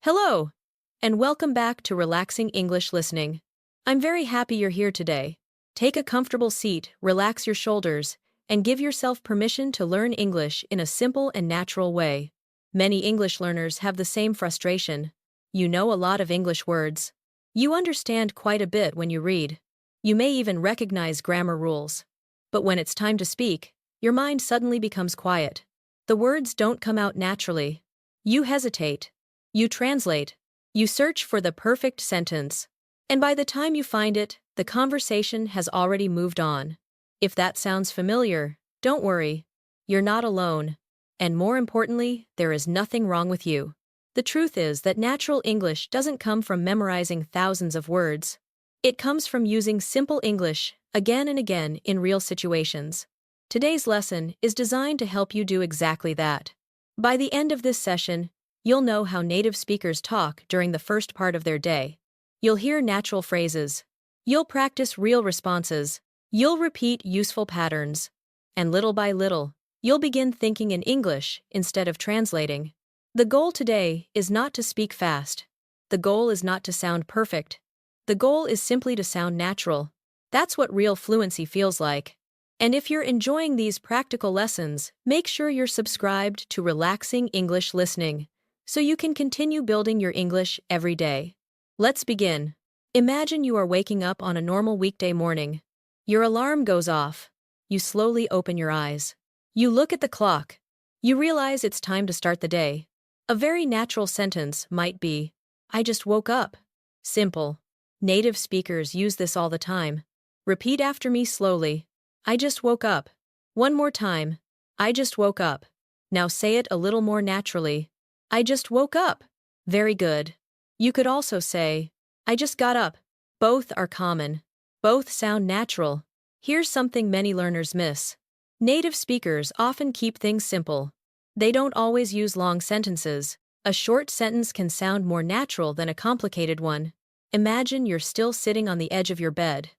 Hello, and welcome back to Relaxing English Listening. I'm very happy you're here today. Take a comfortable seat, relax your shoulders, and give yourself permission to learn English in a simple and natural way. Many English learners have the same frustration. You know a lot of English words. You understand quite a bit when you read. You may even recognize grammar rules. But when it's time to speak, your mind suddenly becomes quiet. The words don't come out naturally. You hesitate. You translate. You search for the perfect sentence. And by the time you find it, the conversation has already moved on. If that sounds familiar, don't worry. You're not alone. And more importantly, there is nothing wrong with you. The truth is that natural English doesn't come from memorizing thousands of words. It comes from using simple English again and again in real situations. Today's lesson is designed to help you do exactly that. By the end of this session, you'll know how native speakers talk during the first part of their day. You'll hear natural phrases. You'll practice real responses. You'll repeat useful patterns. And little by little, you'll begin thinking in English instead of translating. The goal today is not to speak fast. The goal is not to sound perfect. The goal is simply to sound natural. That's what real fluency feels like. And if you're enjoying these practical lessons, make sure you're subscribed to Relaxing English Listening, so you can continue building your English every day. Let's begin. Imagine you are waking up on a normal weekday morning. Your alarm goes off. You slowly open your eyes. You look at the clock. You realize it's time to start the day. A very natural sentence might be, "I just woke up." Simple. Native speakers use this all the time. Repeat after me slowly. I just woke up. One more time. I just woke up. Now say it a little more naturally. I just woke up. Very good. You could also say, I just got up. Both are common. Both sound natural. Here's something many learners miss. Native speakers often keep things simple. They don't always use long sentences. A short sentence can sound more natural than a complicated one. Imagine you're still sitting on the edge of your bed.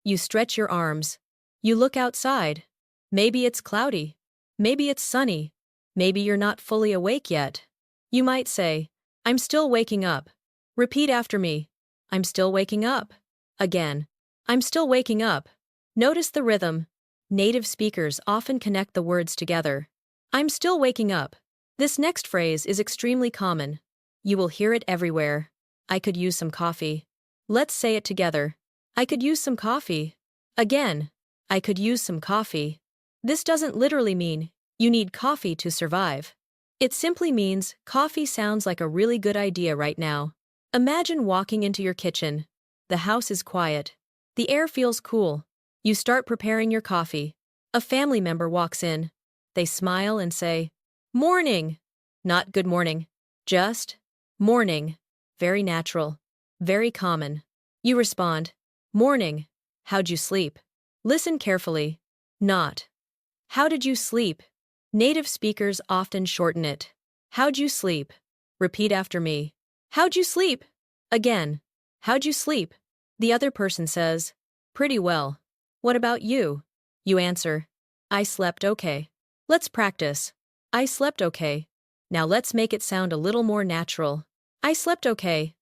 You stretch your arms. You look outside. Maybe it's cloudy. Maybe it's sunny. Maybe you're not fully awake yet. You might say, I'm still waking up. Repeat after me. I'm still waking up. Again. I'm still waking up. Notice the rhythm. Native speakers often connect the words together. I'm still waking up. This next phrase is extremely common. You will hear it everywhere. I could use some coffee. Let's say it together. I could use some coffee. Again. I could use some coffee. This doesn't literally mean you need coffee to survive. It simply means coffee sounds like a really good idea right now. Imagine walking into your kitchen. The house is quiet. The air feels cool. You start preparing your coffee. A family member walks in. They smile and say, "Morning." Not good morning. Just morning. Very natural. Very common. You respond, "Morning. How'd you sleep?" Listen carefully. Not, "How did you sleep?" Native speakers often shorten it. How'd you sleep? Repeat after me. How'd you sleep? Again. How'd you sleep? The other person says, "Pretty well." What about you? You answer, "I slept okay." Let's practice. I slept okay. Now let's make it sound a little more natural. I slept okay.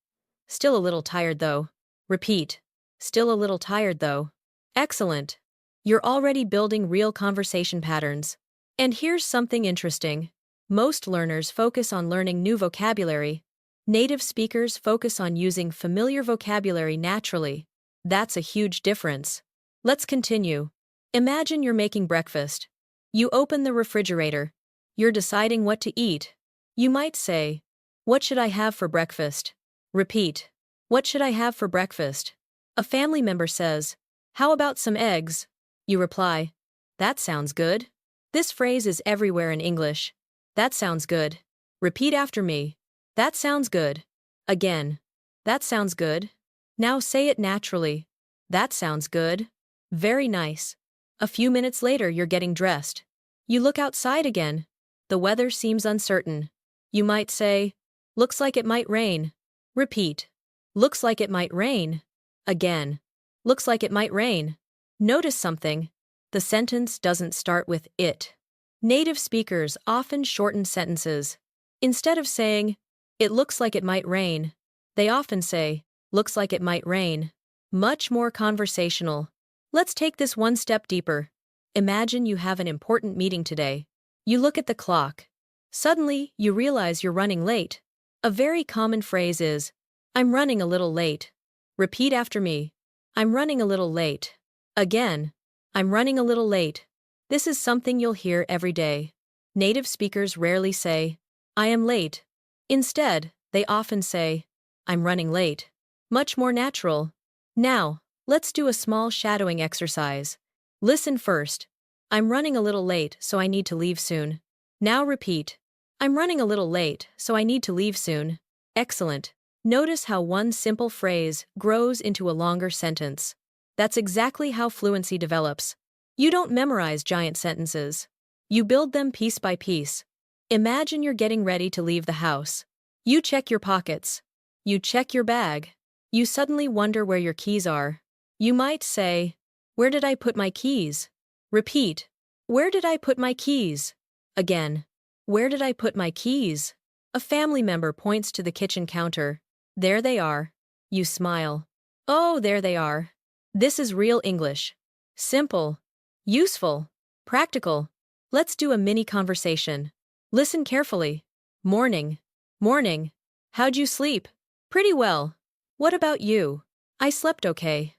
Still a little tired though. Repeat. Still a little tired though. Excellent. You're already building real conversation patterns. And here's something interesting. Most learners focus on learning new vocabulary. Native speakers focus on using familiar vocabulary naturally. That's a huge difference. Let's continue. Imagine you're making breakfast. You open the refrigerator. You're deciding what to eat. You might say, "What should I have for breakfast?" Repeat. What should I have for breakfast? A family member says, "How about some eggs?" You reply, "That sounds good." This phrase is everywhere in English. That sounds good. Repeat after me. That sounds good. Again. That sounds good. Now say it naturally. That sounds good. Very nice. A few minutes later, you're getting dressed. You look outside again. The weather seems uncertain. You might say, "Looks like it might rain." Repeat. Looks like it might rain. Again. Looks like it might rain. Notice something. The sentence doesn't start with it. Native speakers often shorten sentences. Instead of saying, It looks like it might rain. They often say, looks like it might rain. Much more conversational. Let's take this one step deeper. Imagine you have an important meeting today. You look at the clock. Suddenly, you realize you're running late. A very common phrase is, I'm running a little late. Repeat after me. I'm running a little late. Again. I'm running a little late. This is something you'll hear every day. Native speakers rarely say, I am late. Instead, they often say, I'm running late. Much more natural. Now, let's do a small shadowing exercise. Listen first. I'm running a little late, so I need to leave soon. Now repeat. I'm running a little late, so I need to leave soon. Excellent. Notice how one simple phrase grows into a longer sentence. That's exactly how fluency develops. You don't memorize giant sentences. You build them piece by piece. Imagine you're getting ready to leave the house. You check your pockets. You check your bag. You suddenly wonder where your keys are. You might say, where did I put my keys? Repeat. Where did I put my keys? Again. Where did I put my keys? A family member points to the kitchen counter. There they are. You smile. Oh, there they are. This is real English. Simple. Useful. Practical. Let's do a mini conversation. Listen carefully. Morning. Morning. How'd you sleep? Pretty well. What about you? I slept okay.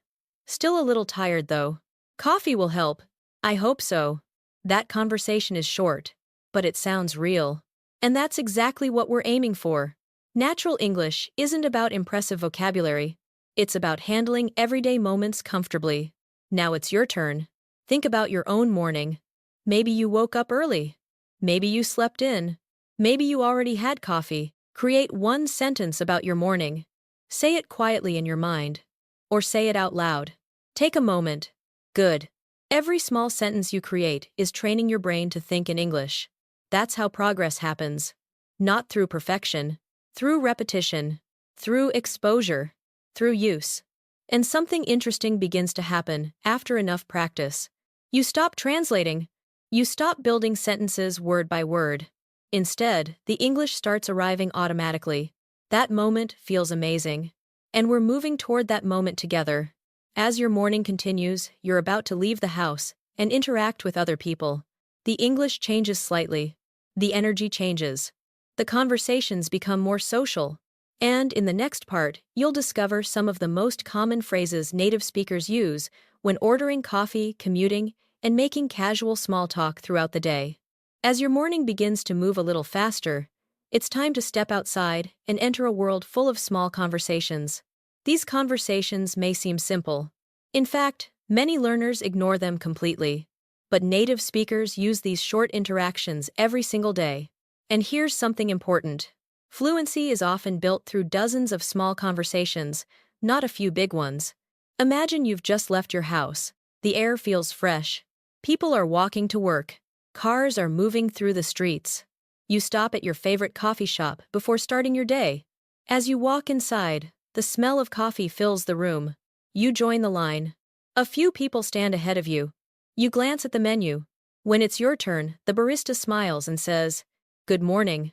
Still a little tired though. Coffee will help. I hope so. That conversation is short, but it sounds real. And that's exactly what we're aiming for. Natural English isn't about impressive vocabulary. It's about handling everyday moments comfortably. Now it's your turn. Think about your own morning. Maybe you woke up early. Maybe you slept in. Maybe you already had coffee. Create one sentence about your morning. Say it quietly in your mind. Or say it out loud. Take a moment. Good. Every small sentence you create is training your brain to think in English. That's how progress happens. Not through perfection. Through repetition. Through exposure. Through use. And something interesting begins to happen after enough practice. You stop translating. You stop building sentences word by word. Instead, the English starts arriving automatically. That moment feels amazing. And we're moving toward that moment together. As your morning continues, you're about to leave the house and interact with other people. The English changes slightly. The energy changes. The conversations become more social. And in the next part, you'll discover some of the most common phrases native speakers use when ordering coffee, commuting, and making casual small talk throughout the day. As your morning begins to move a little faster, it's time to step outside and enter a world full of small conversations. These conversations may seem simple. In fact, many learners ignore them completely. But native speakers use these short interactions every single day. And here's something important. Fluency is often built through dozens of small conversations, not a few big ones. Imagine you've just left your house. The air feels fresh. People are walking to work. Cars are moving through the streets. You stop at your favorite coffee shop before starting your day. As you walk inside, the smell of coffee fills the room. You join the line. A few people stand ahead of you. You glance at the menu. When it's your turn, the barista smiles and says, "Good morning.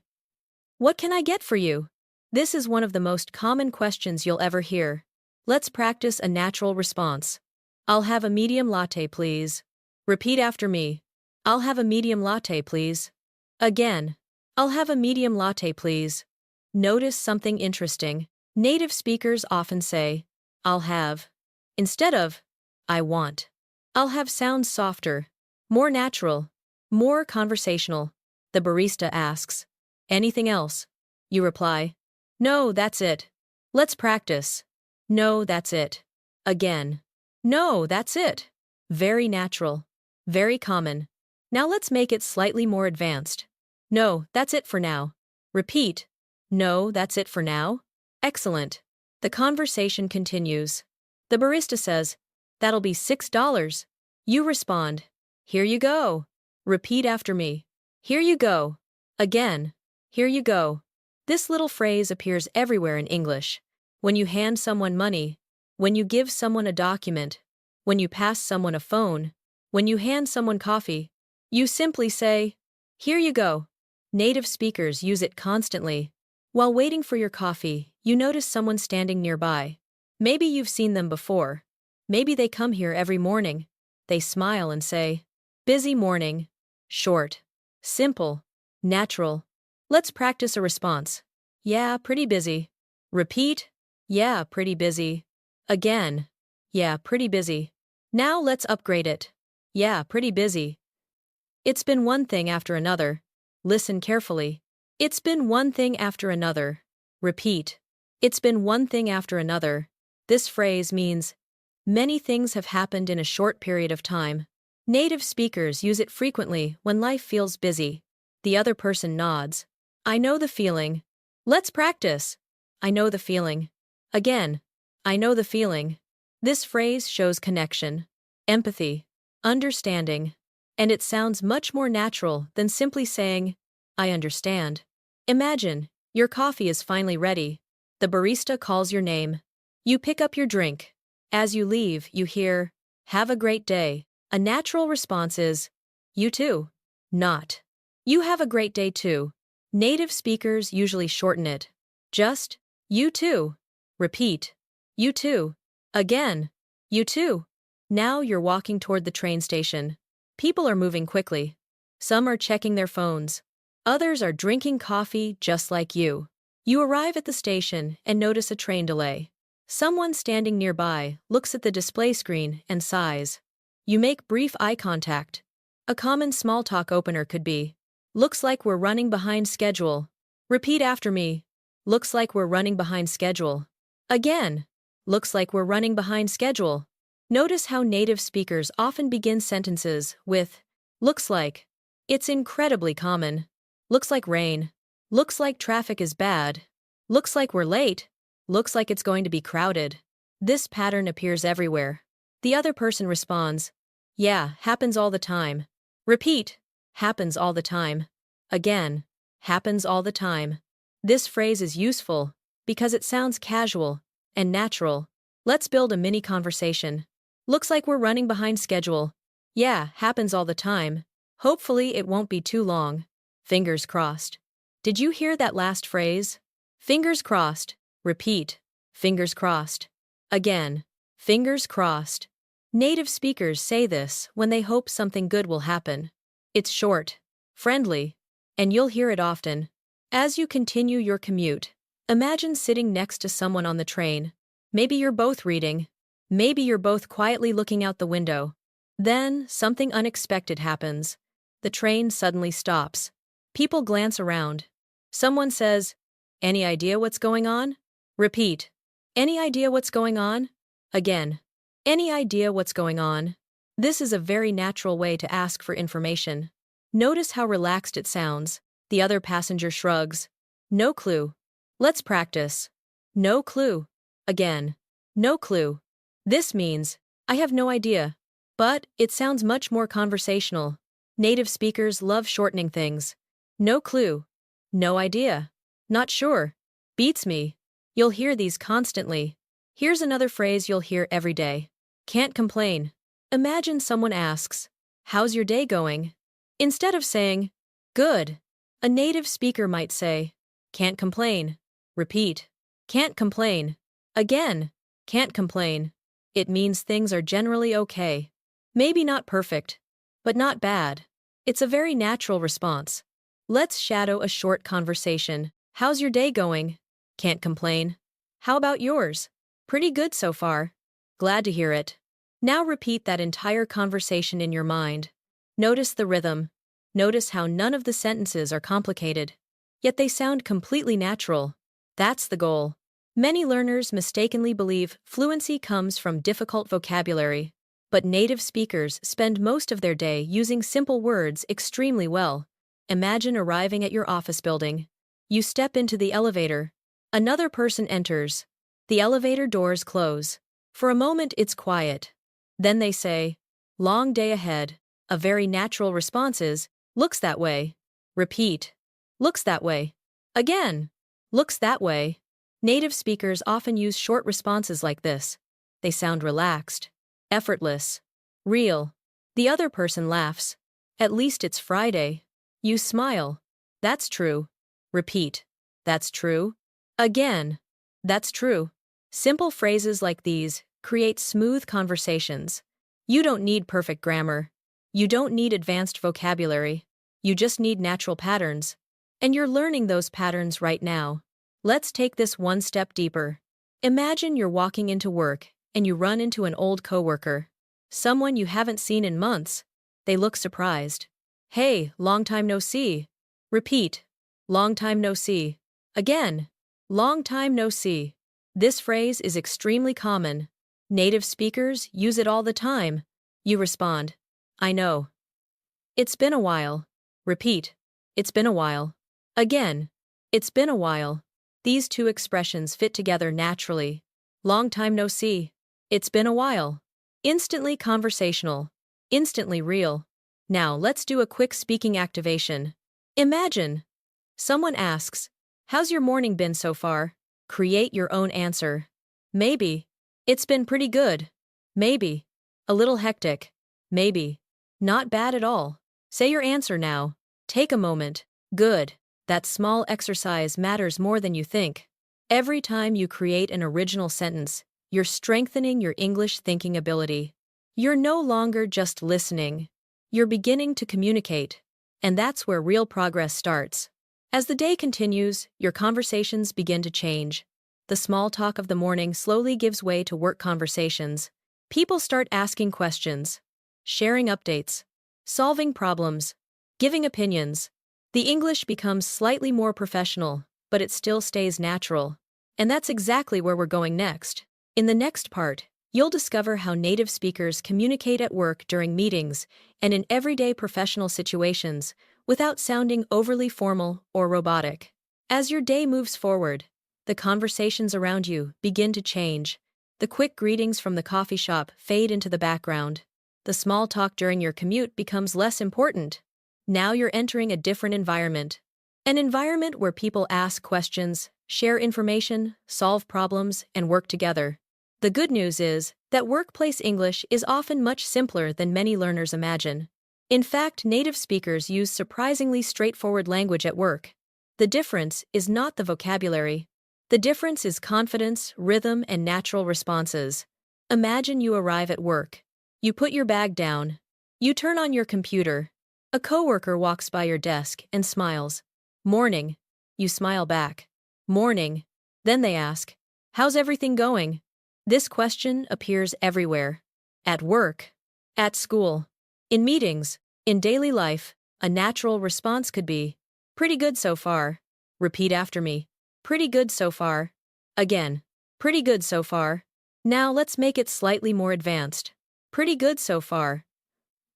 What can I get for you?" This is one of the most common questions you'll ever hear. Let's practice a natural response. I'll have a medium latte, please. Repeat after me. I'll have a medium latte, please. Again. I'll have a medium latte, please. Notice something interesting. Native speakers often say, I'll have, instead of, I want. I'll have sounds softer, more natural, more conversational. The barista asks, anything else? You reply, no, that's it. Let's practice. No, that's it. Again. No, that's it. Very natural. Very common. Now let's make it slightly more advanced. No, that's it for now. Repeat. No, that's it for now. Excellent. The conversation continues. The barista says, that'll be $6. You respond, here you go. Repeat after me. Here you go. Again. Here you go. This little phrase appears everywhere in English. When you hand someone money, when you give someone a document, when you pass someone a phone, when you hand someone coffee, you simply say, here you go. Native speakers use it constantly. While waiting for your coffee, you notice someone standing nearby. Maybe you've seen them before. Maybe they come here every morning. They smile and say, "Busy morning." Short, simple, natural. Let's practice a response. Yeah, pretty busy. Repeat. Yeah, pretty busy. Again. Yeah, pretty busy. Now let's upgrade it. Yeah, pretty busy. It's been one thing after another. Listen carefully. It's been one thing after another. Repeat. It's been one thing after another. This phrase means many things have happened in a short period of time. Native speakers use it frequently when life feels busy. The other person nods. I know the feeling. Let's practice. I know the feeling. Again. I know the feeling. This phrase shows connection, empathy, understanding, and it sounds much more natural than simply saying, I understand. Imagine, your coffee is finally ready. The barista calls your name. You pick up your drink. As you leave, you hear, have a great day. A natural response is, you too. Not, you have a great day too. Native speakers usually shorten it. Just, you too. Repeat, you too. Again, you too. Now you're walking toward the train station. People are moving quickly. Some are checking their phones. Others are drinking coffee just like you. You arrive at the station and notice a train delay. Someone standing nearby looks at the display screen and sighs. You make brief eye contact. A common small talk opener could be, looks like we're running behind schedule. Repeat after me. Looks like we're running behind schedule. Again. Looks like we're running behind schedule. Notice how native speakers often begin sentences with, looks like. It's incredibly common. Looks like rain. Looks like traffic is bad. Looks like we're late. Looks like it's going to be crowded. This pattern appears everywhere. The other person responds, yeah, happens all the time. Repeat, happens all the time. Again, happens all the time. This phrase is useful because it sounds casual and natural. Let's build a mini conversation. Looks like we're running behind schedule. Yeah, happens all the time. Hopefully it won't be too long. Fingers crossed. Did you hear that last phrase? Fingers crossed. Repeat. Fingers crossed. Again. Fingers crossed. Native speakers say this when they hope something good will happen. It's short, friendly, and you'll hear it often. As you continue your commute, imagine sitting next to someone on the train. Maybe you're both reading. Maybe you're both quietly looking out the window. Then, something unexpected happens. The train suddenly stops. People glance around. Someone says, any idea what's going on? Repeat. Any idea what's going on? Again. Any idea what's going on? This is a very natural way to ask for information. Notice how relaxed it sounds. The other passenger shrugs. No clue. Let's practice. No clue. Again. No clue. This means, I have no idea. But it sounds much more conversational. Native speakers love shortening things. No clue. No idea. Not sure. Beats me. You'll hear these constantly. Here's another phrase you'll hear every day. Can't complain. Imagine someone asks, how's your day going? Instead of saying, good, a native speaker might say, can't complain. Repeat. Can't complain. Again. Can't complain. It means things are generally okay. Maybe not perfect, but not bad. It's a very natural response. Let's shadow a short conversation. How's your day going? Can't complain. How about yours? Pretty good so far. Glad to hear it. Now repeat that entire conversation in your mind. Notice the rhythm. Notice how none of the sentences are complicated. Yet they sound completely natural. That's the goal. Many learners mistakenly believe fluency comes from difficult vocabulary, but native speakers spend most of their day using simple words extremely well. Imagine arriving at your office building. You step into the elevator. Another person enters. The elevator doors close. For a moment it's quiet. Then they say, long day ahead. A very natural response is, looks that way. Repeat. Looks that way. Again. Looks that way. Native speakers often use short responses like this. They sound relaxed, effortless, real. The other person laughs. At least it's Friday. You smile. That's true. Repeat. That's true. Again. That's true. Simple phrases like these create smooth conversations. You don't need perfect grammar. You don't need advanced vocabulary. You just need natural patterns. And you're learning those patterns right now. Let's take this one step deeper. Imagine you're walking into work and you run into an old coworker. Someone you haven't seen in months. They look surprised. Hey, long time no see. Repeat. Long time no see. Again. Long time no see. This phrase is extremely common. Native speakers use it all the time. You respond, I know. It's been a while. Repeat. It's been a while. Again. It's been a while. These two expressions fit together naturally. Long time no see. It's been a while. Instantly conversational. Instantly real. Now let's do a quick speaking activation. Imagine. Someone asks, how's your morning been so far? Create your own answer. Maybe. It's been pretty good. Maybe. A little hectic. Maybe. Not bad at all. Say your answer now. Take a moment. Good. That small exercise matters more than you think. Every time you create an original sentence, you're strengthening your English thinking ability. You're no longer just listening. You're beginning to communicate. And that's where real progress starts. As the day continues, your conversations begin to change. The small talk of the morning slowly gives way to work conversations. People start asking questions, sharing updates, solving problems, giving opinions. The English becomes slightly more professional, but it still stays natural. And that's exactly where we're going next. In the next part, you'll discover how native speakers communicate at work during meetings and in everyday professional situations without sounding overly formal or robotic. As your day moves forward, the conversations around you begin to change. The quick greetings from the coffee shop fade into the background. The small talk during your commute becomes less important. Now you're entering a different environment. An environment where people ask questions, share information, solve problems, and work together. The good news is that workplace English is often much simpler than many learners imagine. In fact, native speakers use surprisingly straightforward language at work. The difference is not the vocabulary. The difference is confidence, rhythm, and natural responses. Imagine you arrive at work. You put your bag down. You turn on your computer. A coworker walks by your desk and smiles. Morning. You smile back. Morning. Then they ask, how's everything going? This question appears everywhere. At work. At school. In meetings. In daily life. A natural response could be, pretty good so far. Repeat after me. Pretty good so far. Again. Pretty good so far. Now let's make it slightly more advanced. Pretty good so far.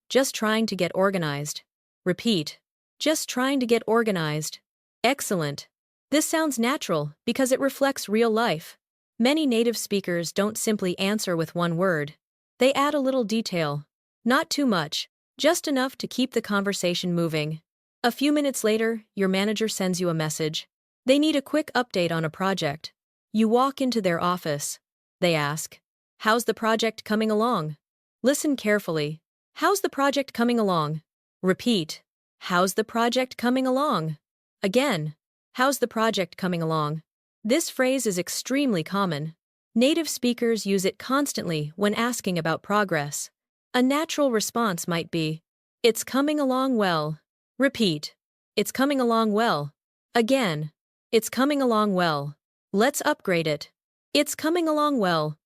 Just trying to get organized. Repeat. Just trying to get organized. Excellent. This sounds natural because it reflects real life. Many native speakers don't simply answer with one word. They add a little detail. Not too much, just enough to keep the conversation moving. A few minutes later, your manager sends you a message. They need a quick update on a project. You walk into their office. They ask, how's the project coming along? Listen carefully. How's the project coming along? Repeat. How's the project coming along? Again. How's the project coming along? This phrase is extremely common. Native speakers use it constantly when asking about progress. A natural response might be, it's coming along well. Repeat. It's coming along well. Again. It's coming along well. Let's upgrade it. It's coming along well.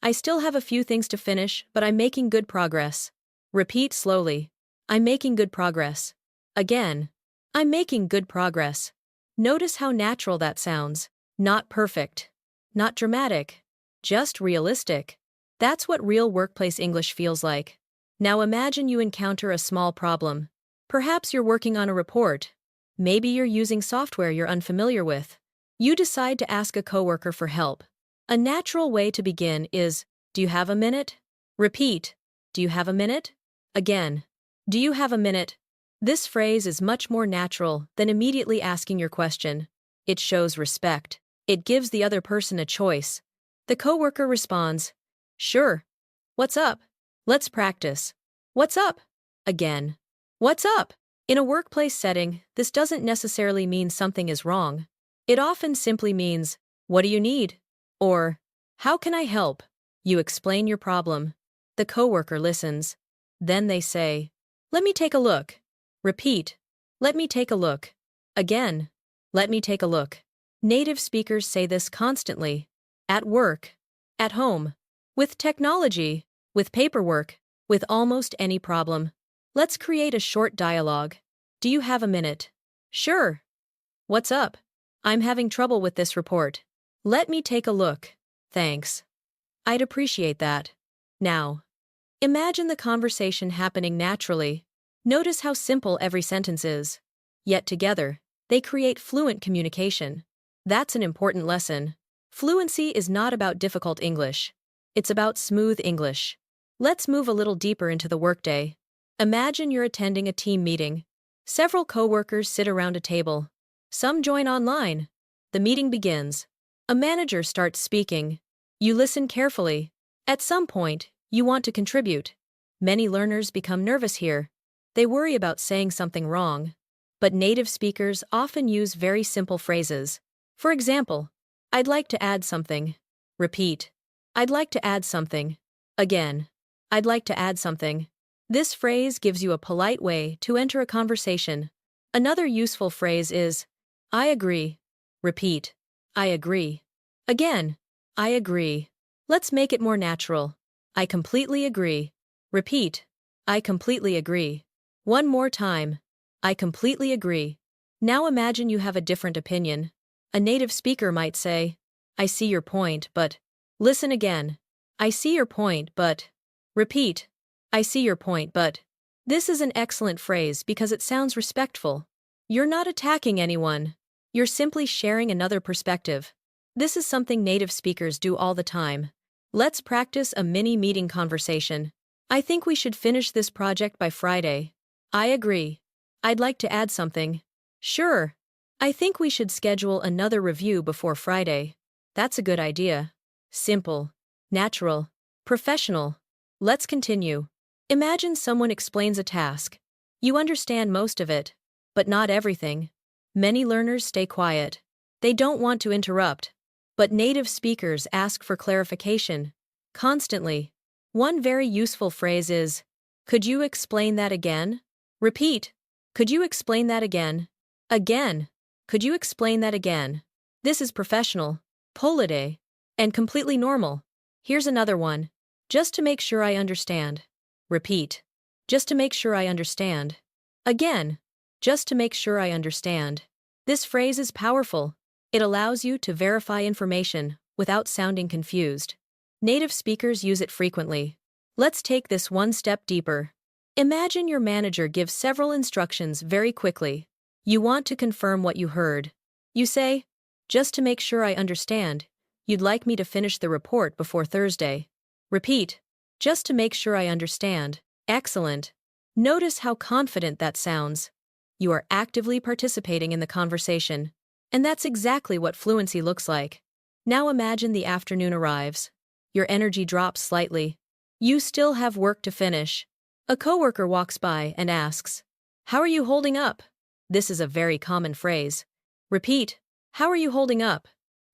I still have a few things to finish, but I'm making good progress. Repeat slowly. I'm making good progress. Again. I'm making good progress. Notice how natural that sounds. Not perfect. Not dramatic. Just realistic. That's what real workplace English feels like. Now imagine you encounter a small problem. Perhaps you're working on a report. Maybe you're using software you're unfamiliar with. You decide to ask a coworker for help. A natural way to begin is, do you have a minute? Repeat. Do you have a minute? Again. Do you have a minute? This phrase is much more natural than immediately asking your question. It shows respect. It gives the other person a choice. The coworker responds, sure. What's up? Let's practice. What's up? Again. What's up? In a workplace setting, this doesn't necessarily mean something is wrong. It often simply means, "What do you need?" Or, "How can I help?" You explain your problem. The coworker listens. Then they say, "Let me take a look." Repeat, "Let me take a look." Again, "Let me take a look." Native speakers say this constantly. At work, at home, with technology, with paperwork, with almost any problem. Let's create a short dialogue. Do you have a minute? Sure. What's up? I'm having trouble with this report. Let me take a look. Thanks. I'd appreciate that. Now, imagine the conversation happening naturally. Notice how simple every sentence is. Yet together, they create fluent communication. That's an important lesson. Fluency is not about difficult English. It's about smooth English. Let's move a little deeper into the workday. Imagine you're attending a team meeting. Several coworkers sit around a table. Some join online. The meeting begins. A manager starts speaking. You listen carefully. At some point, you want to contribute. Many learners become nervous here. They worry about saying something wrong. But native speakers often use very simple phrases. For example, "I'd like to add something." Repeat, "I'd like to add something." Again, "I'd like to add something." This phrase gives you a polite way to enter a conversation. Another useful phrase is, "I agree." Repeat, "I agree." Again, "I agree." Let's make it more natural. "I completely agree." Repeat, "I completely agree." One more time. "I completely agree." Now imagine you have a different opinion. A native speaker might say, "I see your point, but..." Listen again. "I see your point, but..." Repeat, "I see your point, but..." This is an excellent phrase because it sounds respectful. You're not attacking anyone. You're simply sharing another perspective. This is something native speakers do all the time. Let's practice a mini meeting conversation. "I think we should finish this project by Friday." "I agree. I'd like to add something." "Sure. I think we should schedule another review before Friday." "That's a good idea." Simple, natural, professional. Let's continue. Imagine someone explains a task. You understand most of it, but not everything. Many learners stay quiet. They don't want to interrupt. But native speakers ask for clarification. Constantly. One very useful phrase is, "Could you explain that again?" Repeat, "Could you explain that again?" Again, "Could you explain that again?" This is professional, polite, and completely normal. Here's another one. "Just to make sure I understand." Repeat, "Just to make sure I understand." Again, "Just to make sure I understand." This phrase is powerful. It allows you to verify information without sounding confused. Native speakers use it frequently. Let's take this one step deeper. Imagine your manager gives several instructions very quickly. You want to confirm what you heard. You say, "Just to make sure I understand, you'd like me to finish the report before Thursday." Repeat, "Just to make sure I understand." Excellent. Notice how confident that sounds. You are actively participating in the conversation. And that's exactly what fluency looks like. Now imagine the afternoon arrives. Your energy drops slightly. You still have work to finish. A coworker walks by and asks, "How are you holding up?" This is a very common phrase. Repeat, "How are you holding up?"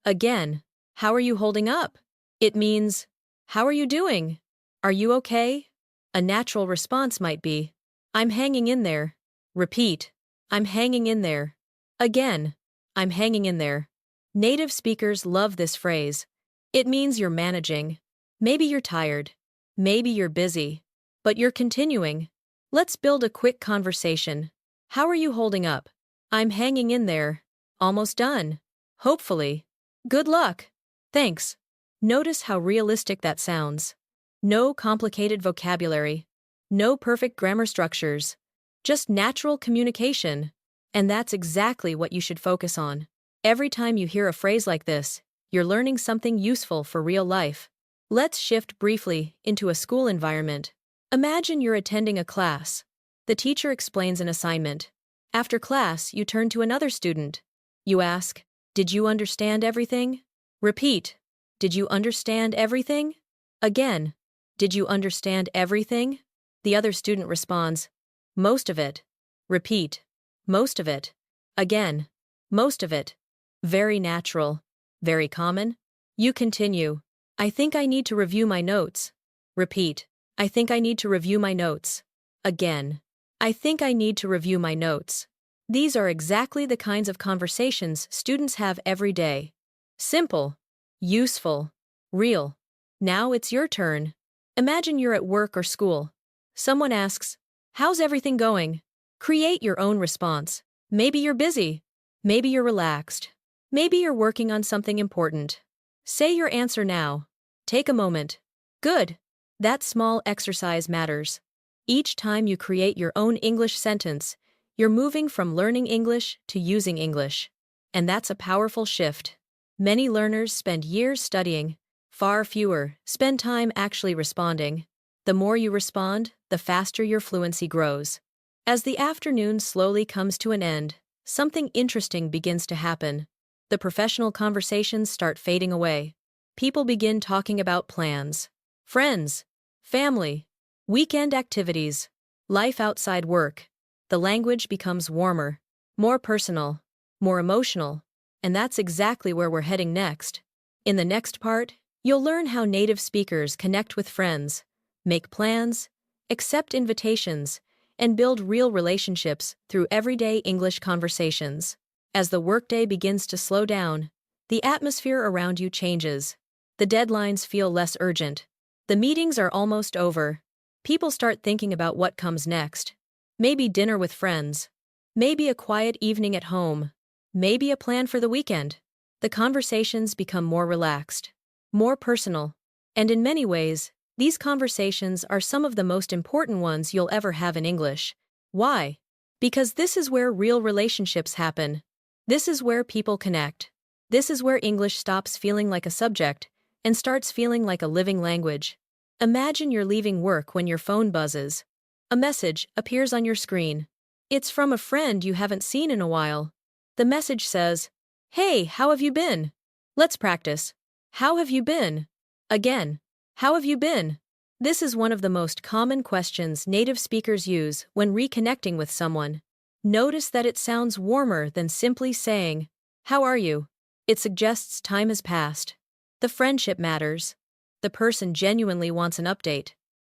Again, "How are you holding up?" It means, "How are you doing? Are you okay?" A natural response might be, "I'm hanging in there." Repeat, "I'm hanging in there." Again, "I'm hanging in there." Native speakers love this phrase. It means you're managing. Maybe you're tired. Maybe you're busy. But you're continuing. Let's build a quick conversation. "How are you holding up?" "I'm hanging in there." "Almost done." "Hopefully." "Good luck." "Thanks." Notice how realistic that sounds. No complicated vocabulary. No perfect grammar structures. Just natural communication. And that's exactly what you should focus on. Every time you hear a phrase like this, you're learning something useful for real life. Let's shift briefly into a school environment. Imagine you're attending a class. The teacher explains an assignment. After class, you turn to another student. You ask, "Did you understand everything?" Repeat, "Did you understand everything?" Again, "Did you understand everything?" The other student responds, "Most of it." Repeat, "Most of it." Again, "Most of it." Very natural. Very common. You continue. I think I need to review my notes. Repeat. I think I need to review my notes. Again. I think I need to review my notes. These are exactly the kinds of conversations students have every day. Simple. Useful. Real. Now it's your turn. Imagine you're at work or school. Someone asks, "How's everything going?" Create your own response. Maybe you're busy. Maybe you're relaxed. Maybe you're working on something important. Say your answer now. Take a moment. Good. That small exercise matters. Each time you create your own English sentence, you're moving from learning English to using English. And that's a powerful shift. Many learners spend years studying. Far fewer spend time actually responding. The more you respond, the faster your fluency grows. As the afternoon slowly comes to an end, something interesting begins to happen. The professional conversations start fading away. People begin talking about plans, friends, family, weekend activities, life outside work. The language becomes warmer, more personal, more emotional, and that's exactly where we're heading next. In the next part, you'll learn how native speakers connect with friends, make plans, accept invitations, and build real relationships through everyday English conversations. As the workday begins to slow down, the atmosphere around you changes. The deadlines feel less urgent. The meetings are almost over. People start thinking about what comes next. Maybe dinner with friends. Maybe a quiet evening at home. Maybe a plan for the weekend. The conversations become more relaxed, more personal. And in many ways, these conversations are some of the most important ones you'll ever have in English. Why? Because this is where real relationships happen. This is where people connect. This is where English stops feeling like a subject and starts feeling like a living language. Imagine you're leaving work when your phone buzzes. A message appears on your screen. It's from a friend you haven't seen in a while. The message says, "Hey, how have you been?" Let's practice. How have you been? Again. How have you been? This is one of the most common questions native speakers use when reconnecting with someone. Notice that it sounds warmer than simply saying, "How are you?" It suggests time has passed. The friendship matters. The person genuinely wants an update.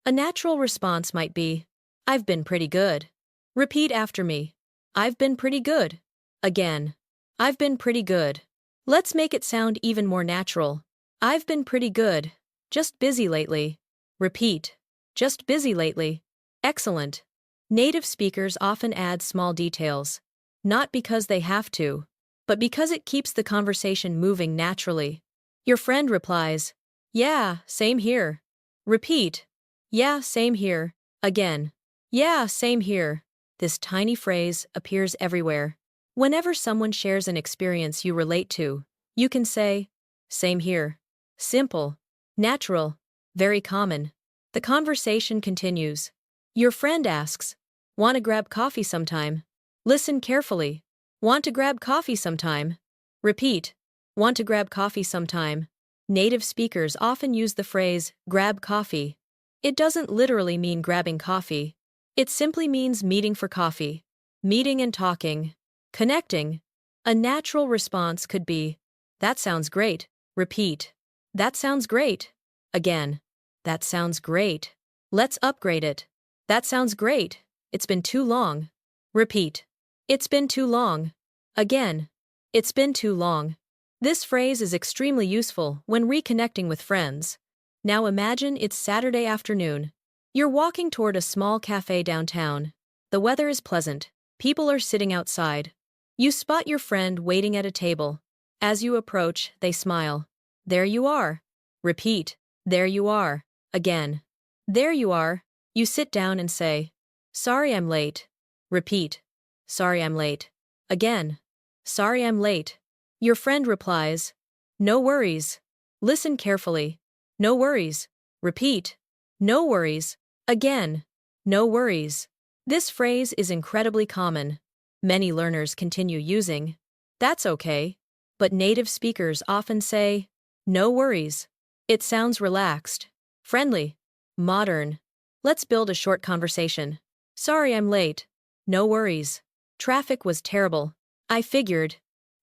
A natural response might be, "I've been pretty good." Repeat after me. I've been pretty good. Again. I've been pretty good. Let's make it sound even more natural. I've been pretty good. Just busy lately. Repeat. Just busy lately. Excellent. Native speakers often add small details. Not because they have to, but because it keeps the conversation moving naturally. Your friend replies, "Yeah, same here." Repeat. "Yeah, same here." Again. "Yeah, same here." This tiny phrase appears everywhere. Whenever someone shares an experience you relate to, you can say, "Same here." Simple. Natural. Very common. The conversation continues. Your friend asks, "Want to grab coffee sometime?" Listen carefully. "Want to grab coffee sometime?" Repeat. "Want to grab coffee sometime?" Native speakers often use the phrase, "grab coffee." It doesn't literally mean grabbing coffee. It simply means meeting for coffee. Meeting and talking. Connecting. A natural response could be, "That sounds great." Repeat. "That sounds great." Again. "That sounds great. Let's upgrade it." "That sounds great. It's been too long." Repeat. "It's been too long." Again. "It's been too long." This phrase is extremely useful when reconnecting with friends. Now imagine it's Saturday afternoon. You're walking toward a small cafe downtown. The weather is pleasant. People are sitting outside. You spot your friend waiting at a table. As you approach, they smile. "There you are." Repeat. "There you are." Again. "There you are." You sit down and say, "Sorry I'm late." Repeat. "Sorry I'm late." Again. "Sorry I'm late." Your friend replies, "No worries." Listen carefully. "No worries." Repeat. "No worries." Again. "No worries." This phrase is incredibly common. Many learners continue using, "That's okay." But native speakers often say, "No worries." It sounds relaxed, friendly, modern. Let's build a short conversation. "Sorry I'm late." "No worries. Traffic was terrible." "I figured."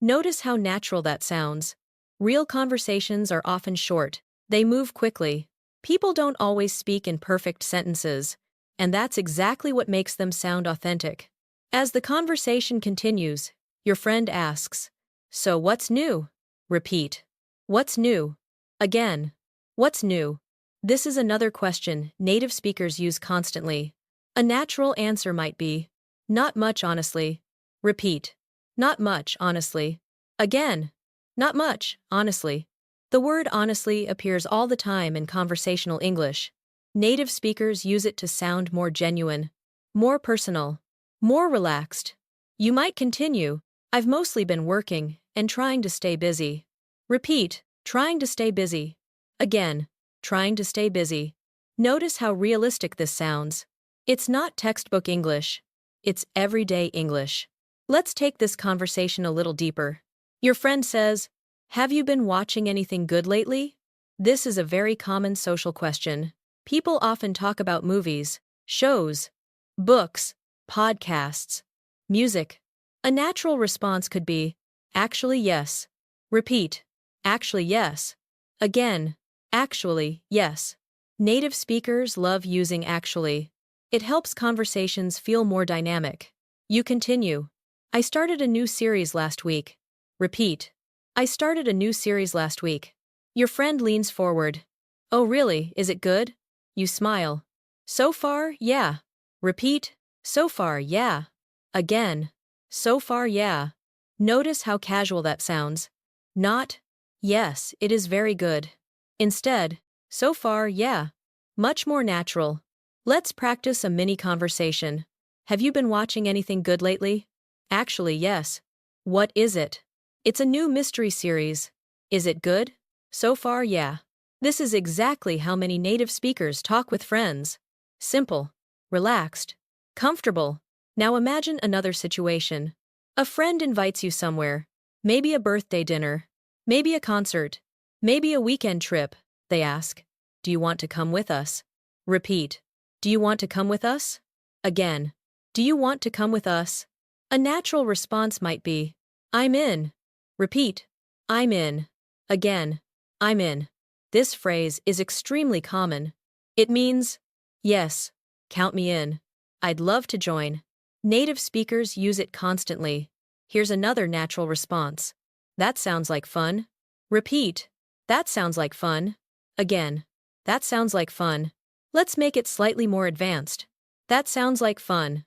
Notice how natural that sounds. Real conversations are often short. They move quickly. People don't always speak in perfect sentences, and that's exactly what makes them sound authentic. As the conversation continues, your friend asks, "So what's new?" Repeat, "What's new?" Again, "What's new?" This is another question native speakers use constantly. A natural answer might be, "Not much, honestly." Repeat, "Not much, honestly." Again, "Not much, honestly." The word honestly appears all the time in conversational English. Native speakers use it to sound more genuine, more personal, more relaxed. You might continue, "I've mostly been working and trying to stay busy." Repeat, "Trying to stay busy." Again, "Trying to stay busy." Notice how realistic this sounds. It's not textbook English. It's everyday English. Let's take this conversation a little deeper. Your friend says, "Have you been watching anything good lately?" This is a very common social question. People often talk about movies, shows, books, podcasts, music. A natural response could be, "Actually, yes." Repeat, "Actually, yes." Again, "Actually, yes." Native speakers love using actually. It helps conversations feel more dynamic. You continue, "I started a new series last week." Repeat, "I started a new series last week." Your friend leans forward. "Oh, really? Is it good?" You smile. "So far, yeah." Repeat, "So far, yeah." Again, "So far, yeah." Notice how casual that sounds. Not, "Yes, it is very good." Instead, "So far, yeah." Much more natural. Let's practice a mini conversation. "Have you been watching anything good lately?" "Actually, yes." "What is it?" "It's a new mystery series." "Is it good?" "So far, yeah." This is exactly how many native speakers talk with friends. Simple, relaxed, comfortable. Now imagine another situation. A friend invites you somewhere. Maybe a birthday dinner. Maybe a concert. Maybe a weekend trip. They ask, "Do you want to come with us?" Repeat, "Do you want to come with us?" Again, "Do you want to come with us?" A natural response might be, "I'm in." Repeat, "I'm in." Again, "I'm in." This phrase is extremely common. It means, "Yes, count me in. I'd love to join." Native speakers use it constantly. Here's another natural response. "That sounds like fun." Repeat, "That sounds like fun." Again, "That sounds like fun." Let's make it slightly more advanced. "That sounds like fun."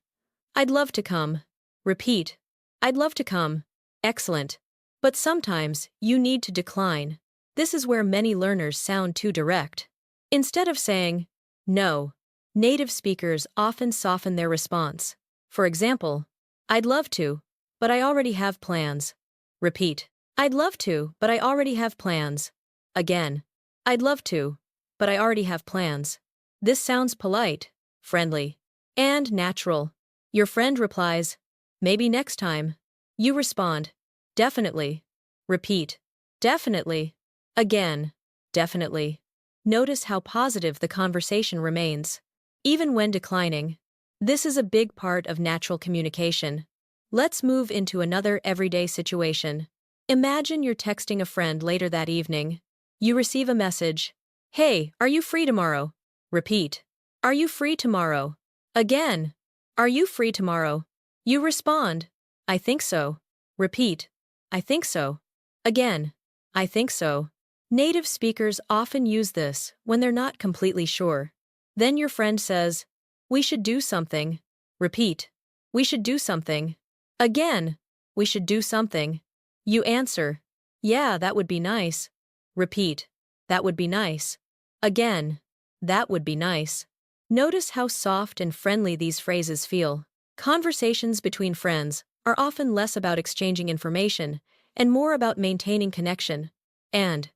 "I'd love to come." Repeat, "I'd love to come." Excellent. But sometimes, you need to decline. This is where many learners sound too direct. Instead of saying, "No," native speakers often soften their response. For example, "I'd love to, but I already have plans." Repeat, "I'd love to, but I already have plans." Again, "I'd love to, but I already have plans." This sounds polite, friendly, and natural. Your friend replies, "Maybe next time." You respond, "Definitely." Repeat, "Definitely." Again, "Definitely." Notice how positive the conversation remains, even when declining. This is a big part of natural communication. Let's move into another everyday situation. Imagine you're texting a friend later that evening. You receive a message. "Hey, are you free tomorrow?" Repeat, "Are you free tomorrow?" Again, "Are you free tomorrow?" You respond, "I think so." Repeat, "I think so." Again, "I think so." Native speakers often use this when they're not completely sure. Then your friend says, "We should do something." Repeat, "We should do something." Again, "We should do something." You answer, "Yeah, that would be nice." Repeat, "That would be nice." Again, "That would be nice." Notice how soft and friendly these phrases feel. Conversations between friends are often less about exchanging information and more about maintaining connection. And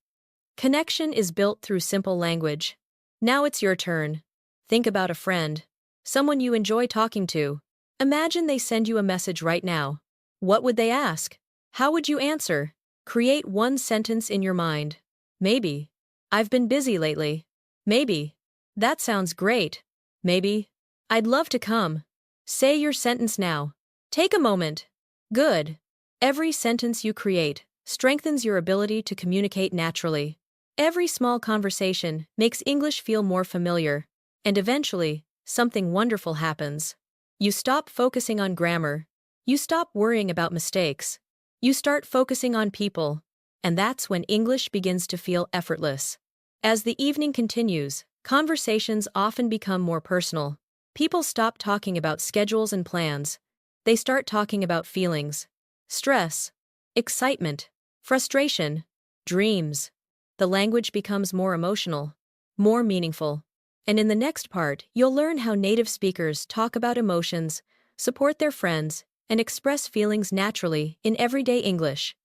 connection is built through simple language. Now it's your turn. Think about a friend, someone you enjoy talking to. Imagine they send you a message right now. What would they ask? How would you answer? Create one sentence in your mind. Maybe, "I've been busy lately." Maybe, "That sounds great." Maybe, "I'd love to come." Say your sentence now. Take a moment. Good. Every sentence you create strengthens your ability to communicate naturally. Every small conversation makes English feel more familiar, and eventually, something wonderful happens. You stop focusing on grammar. You stop worrying about mistakes. You start focusing on people, and that's when English begins to feel effortless. As the evening continues, conversations often become more personal. People stop talking about schedules and plans. They start talking about feelings, stress, excitement, frustration, dreams. The language becomes more emotional, more meaningful. And in the next part, you'll learn how native speakers talk about emotions, support their friends, and express feelings naturally in everyday English.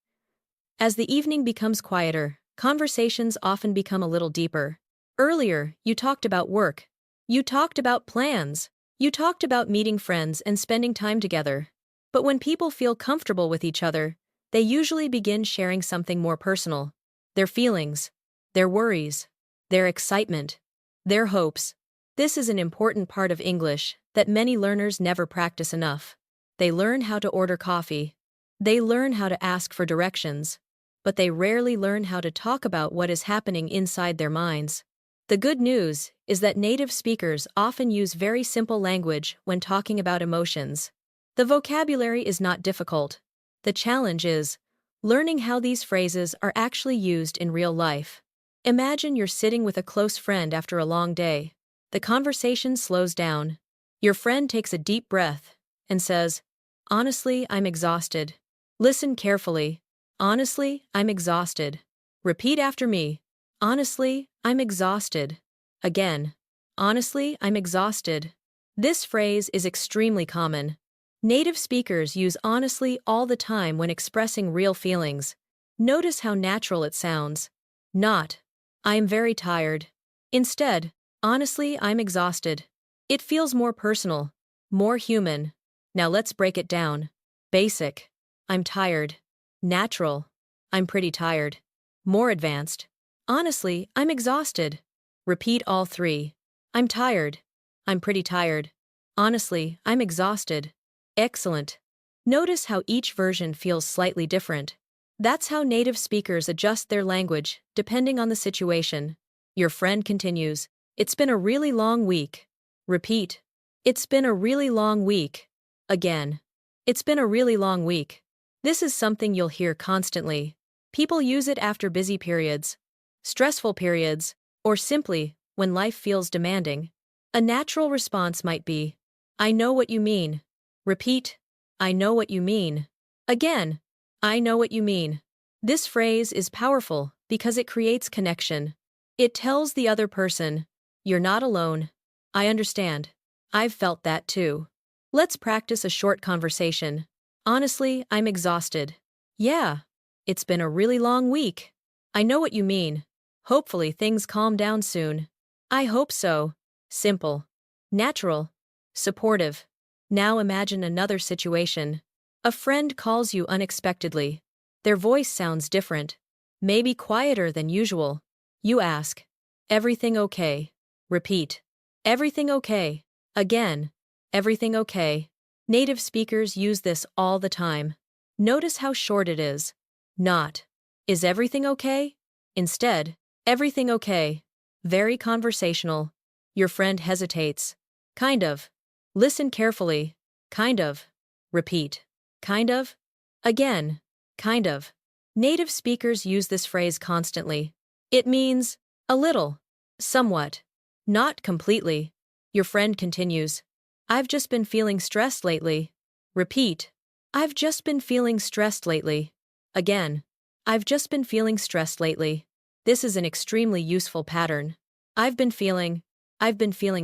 As the evening becomes quieter, conversations often become a little deeper. Earlier, you talked about work. You talked about plans. You talked about meeting friends and spending time together. But when people feel comfortable with each other, they usually begin sharing something more personal. Their feelings, their worries, their excitement, their hopes. This is an important part of English that many learners never practice enough. They learn how to order coffee. They learn how to ask for directions. But they rarely learn how to talk about what is happening inside their minds. The good news is that native speakers often use very simple language when talking about emotions. The vocabulary is not difficult. The challenge is learning how these phrases are actually used in real life. Imagine you're sitting with a close friend after a long day. The conversation slows down. Your friend takes a deep breath and says, "Honestly, I'm exhausted." Listen carefully. "Honestly, I'm exhausted." Repeat after me. "Honestly, I'm exhausted." Again. "Honestly, I'm exhausted." This phrase is extremely common. Native speakers use honestly all the time when expressing real feelings. Notice how natural it sounds. Not, "I am very tired." Instead, "Honestly, I'm exhausted." It feels more personal, more human. Now let's break it down. Basic. "I'm tired." Natural. "I'm pretty tired." More advanced. "Honestly, I'm exhausted." Repeat all three. "I'm tired." "I'm pretty tired." "Honestly, I'm exhausted." Excellent. Notice how each version feels slightly different. That's how native speakers adjust their language, depending on the situation. Your friend continues, "It's been a really long week." Repeat. "It's been a really long week." Again. "It's been a really long week." This is something you'll hear constantly. People use it after busy periods, stressful periods, or simply when life feels demanding. A natural response might be, "I know what you mean." Repeat. "I know what you mean." Again. "I know what you mean." This phrase is powerful because it creates connection. It tells the other person, "You're not alone. I understand. I've felt that too." Let's practice a short conversation. "Honestly, I'm exhausted." "Yeah. It's been a really long week." "I know what you mean. Hopefully things calm down soon." "I hope so." Simple. Natural. Supportive. Now imagine another situation. A friend calls you unexpectedly. Their voice sounds different, maybe quieter than usual. You ask, "Everything okay?" Repeat, "Everything okay?" Again, "Everything okay?" Native speakers use this all the time. Notice how short it is. Not, "Is everything okay?" Instead, "Everything okay?" Very conversational. Your friend hesitates. Kind of. Listen carefully. Kind of. Repeat. Kind of. Again. Kind of. Native speakers use this phrase constantly. It means a little, somewhat, not completely. Your friend continues, "I've just been feeling stressed lately." Repeat. "I've just been feeling stressed lately." Again. "I've just been feeling stressed lately." This is an extremely useful pattern. I've been feeling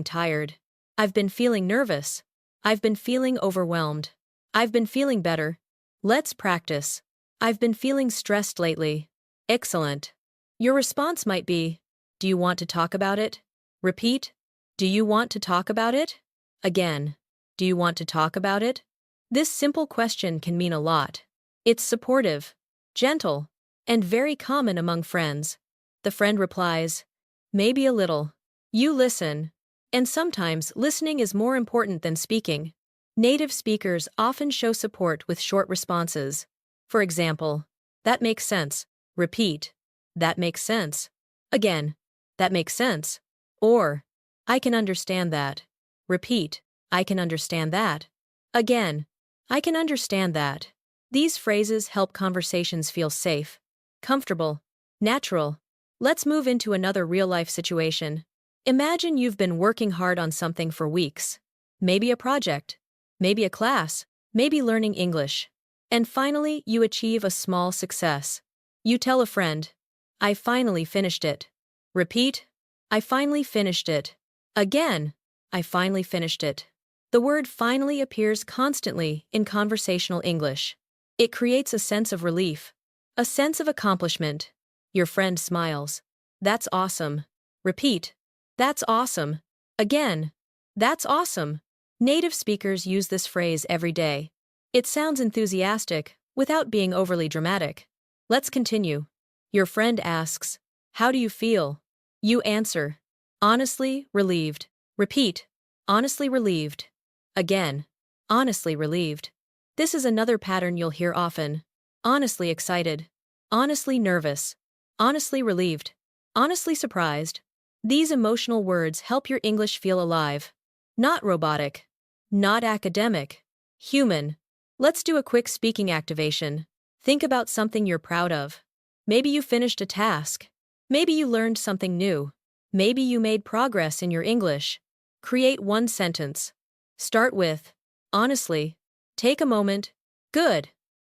tired. I've been feeling nervous. I've been feeling overwhelmed. I've been feeling better. Let's practice. "I've been feeling stressed lately." Excellent. Your response might be, "Do you want to talk about it?" Repeat. "Do you want to talk about it?" Again. "Do you want to talk about it?" This simple question can mean a lot. It's supportive, gentle, and very common among friends. The friend replies, "Maybe a little." You listen. And sometimes listening is more important than speaking. Native speakers often show support with short responses. For example, that makes sense. Repeat, that makes sense. Again, that makes sense. Or, I can understand that. Repeat, I can understand that. Again, I can understand that. These phrases help conversations feel safe, comfortable, natural. Let's move into another real-life situation. Imagine you've been working hard on something for weeks. Maybe a project, maybe a class, maybe learning English. And finally, you achieve a small success. You tell a friend, I finally finished it. Repeat, I finally finished it. Again, I finally finished it. The word finally appears constantly in conversational English. It creates a sense of relief, a sense of accomplishment. Your friend smiles. That's awesome. Repeat, that's awesome. Again, that's awesome. Native speakers use this phrase every day. It sounds enthusiastic, without being overly dramatic. Let's continue. Your friend asks, how do you feel? You answer, honestly relieved. Repeat, honestly relieved. Again, honestly relieved. This is another pattern you'll hear often. Honestly excited. Honestly nervous. Honestly relieved. Honestly surprised. These emotional words help your English feel alive. Not robotic. Not academic. Human. Let's do a quick speaking activation. Think about something you're proud of. Maybe you finished a task. Maybe you learned something new. Maybe you made progress in your English. Create one sentence. Start with, honestly. Take a moment. Good.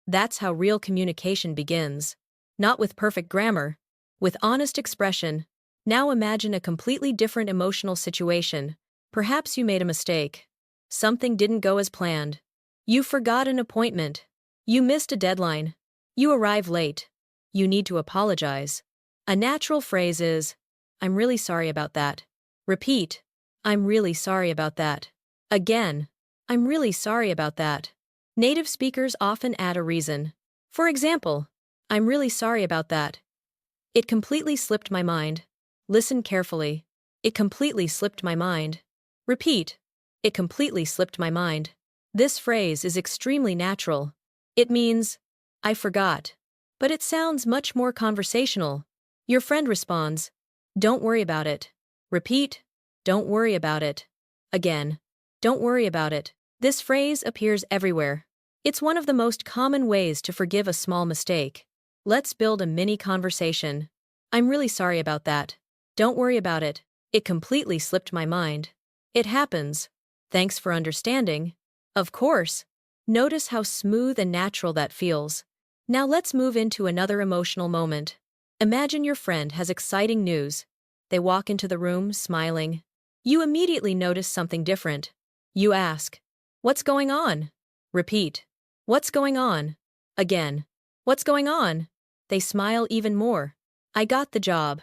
That's how real communication begins. Not with perfect grammar, with honest expression. Now imagine a completely different emotional situation. Perhaps you made a mistake. Something didn't go as planned. You forgot an appointment. You missed a deadline. You arrive late. You need to apologize. A natural phrase is, I'm really sorry about that. Repeat, I'm really sorry about that. Again, I'm really sorry about that. Native speakers often add a reason. For example, I'm really sorry about that. It completely slipped my mind. Listen carefully. It completely slipped my mind. Repeat. It completely slipped my mind. This phrase is extremely natural. It means, I forgot. But it sounds much more conversational. Your friend responds, don't worry about it. Repeat, don't worry about it. Again, don't worry about it. This phrase appears everywhere. It's one of the most common ways to forgive a small mistake. Let's build a mini conversation. I'm really sorry about that. Don't worry about it. It completely slipped my mind. It happens. Thanks for understanding. Of course. Notice how smooth and natural that feels. Now let's move into another emotional moment. Imagine your friend has exciting news. They walk into the room, smiling. You immediately notice something different. You ask, what's going on? Repeat, what's going on? Again, what's going on? They smile even more. I got the job.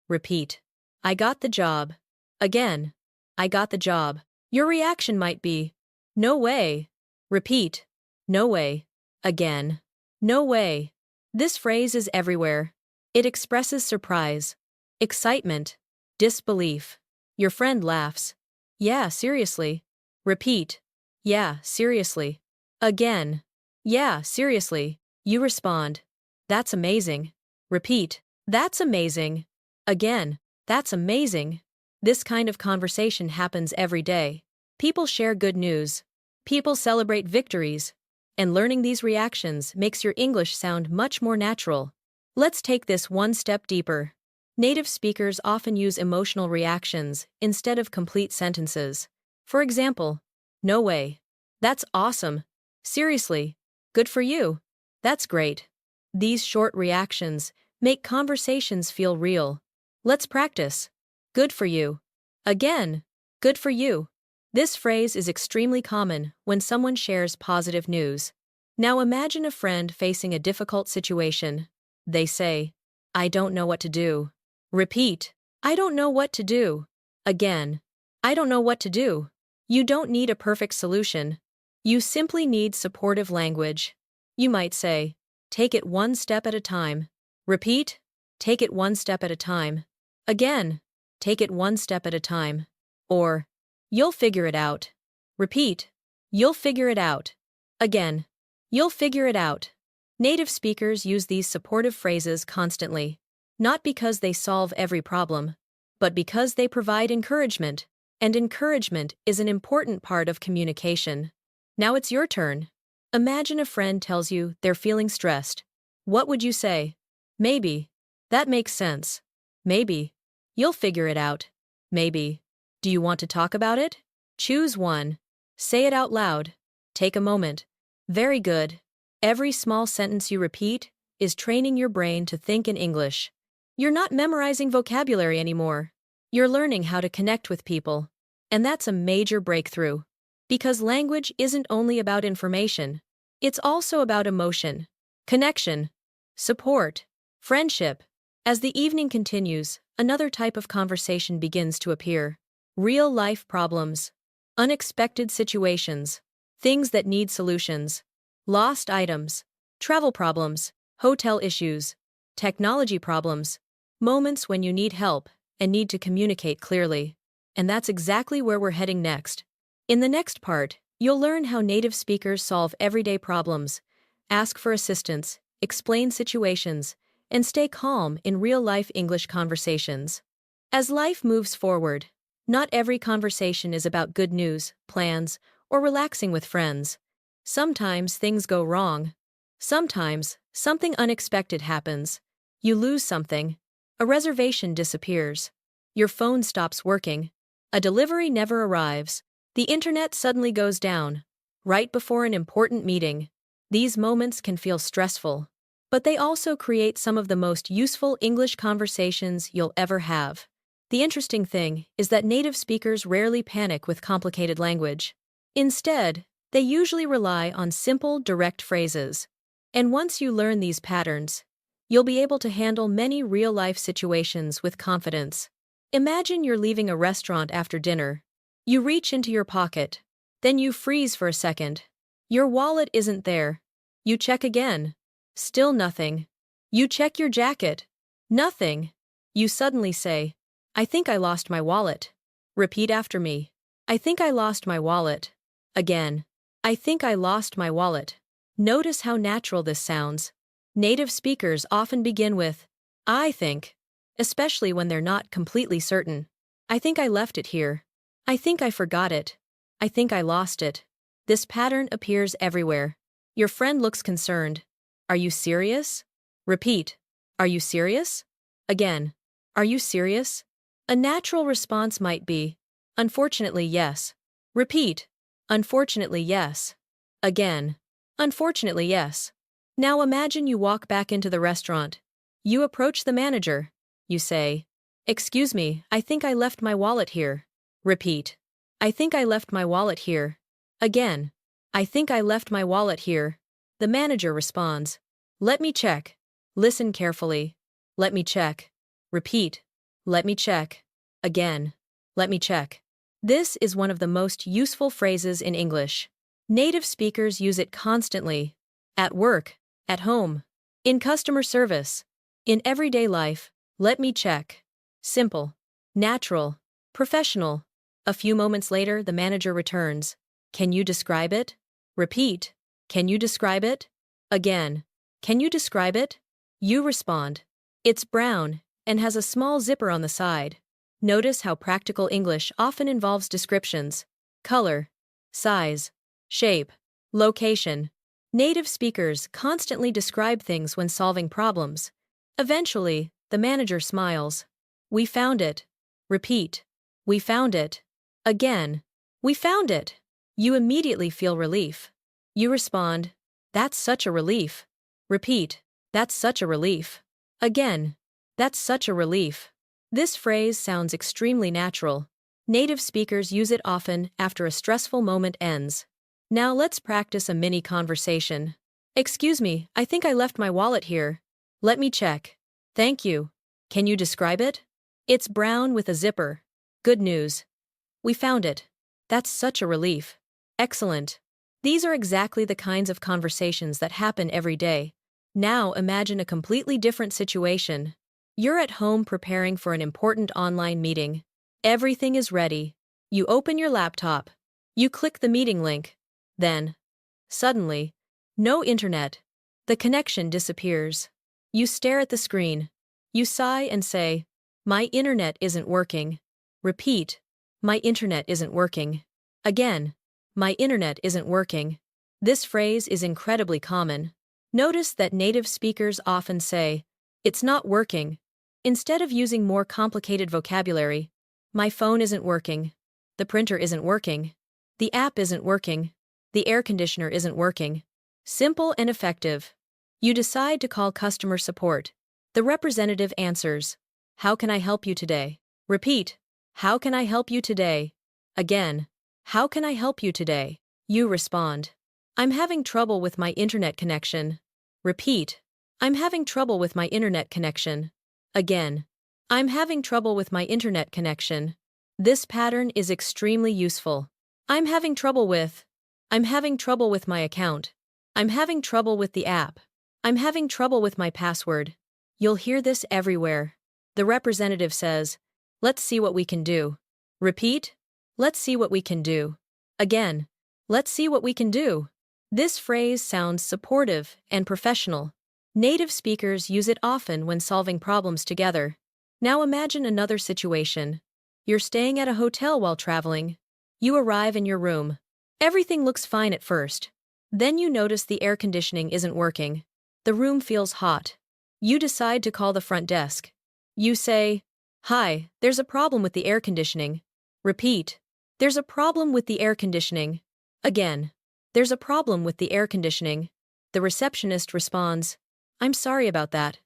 Repeat, I got the job. Again, I got the job. Your reaction might be, no way. Repeat, no way. Again, no way. This phrase is everywhere. It expresses surprise, excitement, disbelief. Your friend laughs. Yeah, seriously. Repeat. Yeah, seriously. Again. Yeah, seriously. You respond. That's amazing. Repeat. That's amazing. Again. That's amazing. This kind of conversation happens every day. People share good news. People celebrate victories. And learning these reactions makes your English sound much more natural. Let's take this one step deeper. Native speakers often use emotional reactions instead of complete sentences. For example, no way. That's awesome. Seriously. Good for you. That's great. These short reactions make conversations feel real. Let's practice. Good for you. Again. Good for you. This phrase is extremely common when someone shares positive news. Now imagine a friend facing a difficult situation. They say, I don't know what to do. Repeat, I don't know what to do. Again, I don't know what to do. You don't need a perfect solution. You simply need supportive language. You might say, take it one step at a time. Repeat, take it one step at a time. Again, take it one step at a time. Or, you'll figure it out. Repeat, you'll figure it out. Again, you'll figure it out. Native speakers use these supportive phrases constantly, not because they solve every problem, but because they provide encouragement, and encouragement is an important part of communication. Now it's your turn. Imagine a friend tells you they're feeling stressed. What would you say? Maybe. That makes sense. Maybe. You'll figure it out. Maybe. Do you want to talk about it? Choose one. Say it out loud. Take a moment. Very good. Every small sentence you repeat is training your brain to think in English. You're not memorizing vocabulary anymore. You're learning how to connect with people. And that's a major breakthrough. Because language isn't only about information, it's also about emotion, connection, support, friendship. As the evening continues, another type of conversation begins to appear. Real-life problems, unexpected situations, things that need solutions, lost items, travel problems, hotel issues, technology problems, moments when you need help and need to communicate clearly. And that's exactly where we're heading next. In the next part, you'll learn how native speakers solve everyday problems, ask for assistance, explain situations, and stay calm in real-life English conversations. As life moves forward, not every conversation is about good news, plans, or relaxing with friends. Sometimes things go wrong. Sometimes something unexpected happens. You lose something. A reservation disappears. Your phone stops working. A delivery never arrives. The internet suddenly goes down. Right before an important meeting. These moments can feel stressful. But they also create some of the most useful English conversations you'll ever have. The interesting thing is that native speakers rarely panic with complicated language. Instead, they usually rely on simple, direct phrases. And once you learn these patterns, you'll be able to handle many real-life situations with confidence. Imagine you're leaving a restaurant after dinner. You reach into your pocket. Then you freeze for a second. Your wallet isn't there. You check again. Still nothing. You check your jacket. Nothing. You suddenly say, I think I lost my wallet. Repeat after me. I think I lost my wallet. Again. I think I lost my wallet. Notice how natural this sounds. Native speakers often begin with, I think, especially when they're not completely certain. I think I left it here. I think I forgot it. I think I lost it. This pattern appears everywhere. Your friend looks concerned. Are you serious? Repeat. Are you serious? Again. Are you serious? A natural response might be, unfortunately, yes. Repeat. Unfortunately, yes. Again. Unfortunately, yes. Now imagine you walk back into the restaurant. You approach the manager. You say, excuse me, I think I left my wallet here. Repeat. I think I left my wallet here. Again. I think I left my wallet here. The manager responds, let me check. Listen carefully. Let me check. Repeat. Let me check. Again. Let me check. This is one of the most useful phrases in English. Native speakers use it constantly. At work, at home, in customer service, in everyday life. Let me check. Simple, natural, professional. A few moments later, the manager returns. Can you describe it? Repeat. Can you describe it? Again. Can you describe it? You respond. It's brown and has a small zipper on the side. Notice how practical English often involves descriptions. Color, size, shape, location. Native speakers constantly describe things when solving problems. Eventually, the manager smiles. We found it. Repeat. We found it. Again. We found it. You immediately feel relief. You respond, that's such a relief. Repeat. That's such a relief. Again. That's such a relief. This phrase sounds extremely natural. Native speakers use it often after a stressful moment ends. Now let's practice a mini conversation. Excuse me, I think I left my wallet here. Let me check. Thank you. Can you describe it? It's brown with a zipper. Good news. We found it. That's such a relief. Excellent. These are exactly the kinds of conversations that happen every day. Now imagine a completely different situation. You're at home preparing for an important online meeting. Everything is ready. You open your laptop. You click the meeting link. Then, suddenly, no internet. The connection disappears. You stare at the screen. You sigh and say, "My internet isn't working." Repeat, "My internet isn't working." Again, "My internet isn't working." This phrase is incredibly common. Notice that native speakers often say, "It's not working," instead of using more complicated vocabulary. "My phone isn't working." "The printer isn't working." "The app isn't working." "The air conditioner isn't working." Simple and effective. You decide to call customer support. The representative answers, "How can I help you today?" Repeat, "How can I help you today?" Again, "How can I help you today?" You respond, "I'm having trouble with my internet connection." Repeat, "I'm having trouble with my internet connection." Again, "I'm having trouble with my internet connection." This pattern is extremely useful. I'm having trouble with. I'm having trouble with my account. I'm having trouble with the app. I'm having trouble with my password. You'll hear this everywhere. The representative says, "Let's see what we can do." Repeat, "Let's see what we can do." Again, "Let's see what we can do." This phrase sounds supportive and professional. Native speakers use it often when solving problems together. Now imagine another situation. You're staying at a hotel while traveling. You arrive in your room. Everything looks fine at first. Then you notice the air conditioning isn't working. The room feels hot. You decide to call the front desk. You say, "Hi, there's a problem with the air conditioning." Repeat, "There's a problem with the air conditioning." Again, "There's a problem with the air conditioning." The receptionist responds, "I'm sorry about that."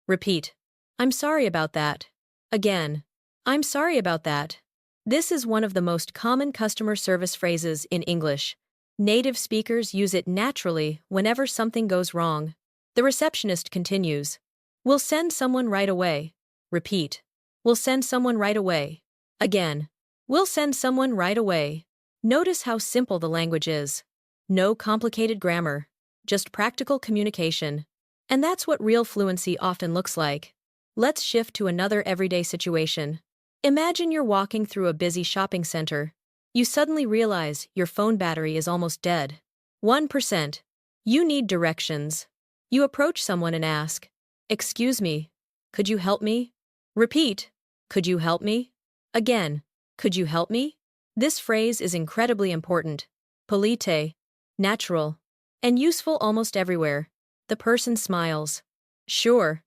Repeat, "I'm sorry about that." Again, "I'm sorry about that." This is one of the most common customer service phrases in English. Native speakers use it naturally whenever something goes wrong. The receptionist continues, "We'll send someone right away." Repeat, "We'll send someone right away." Again, "We'll send someone right away." Notice how simple the language is. No complicated grammar, just practical communication. And that's what real fluency often looks like. Let's shift to another everyday situation. Imagine you're walking through a busy shopping center. You suddenly realize your phone battery is almost dead. 1%. You need directions. You approach someone and ask, "Excuse me, could you help me?" Repeat, "Could you help me?" Again, "Could you help me?" This phrase is incredibly important, polite, natural, and useful almost everywhere. The person smiles. "Sure."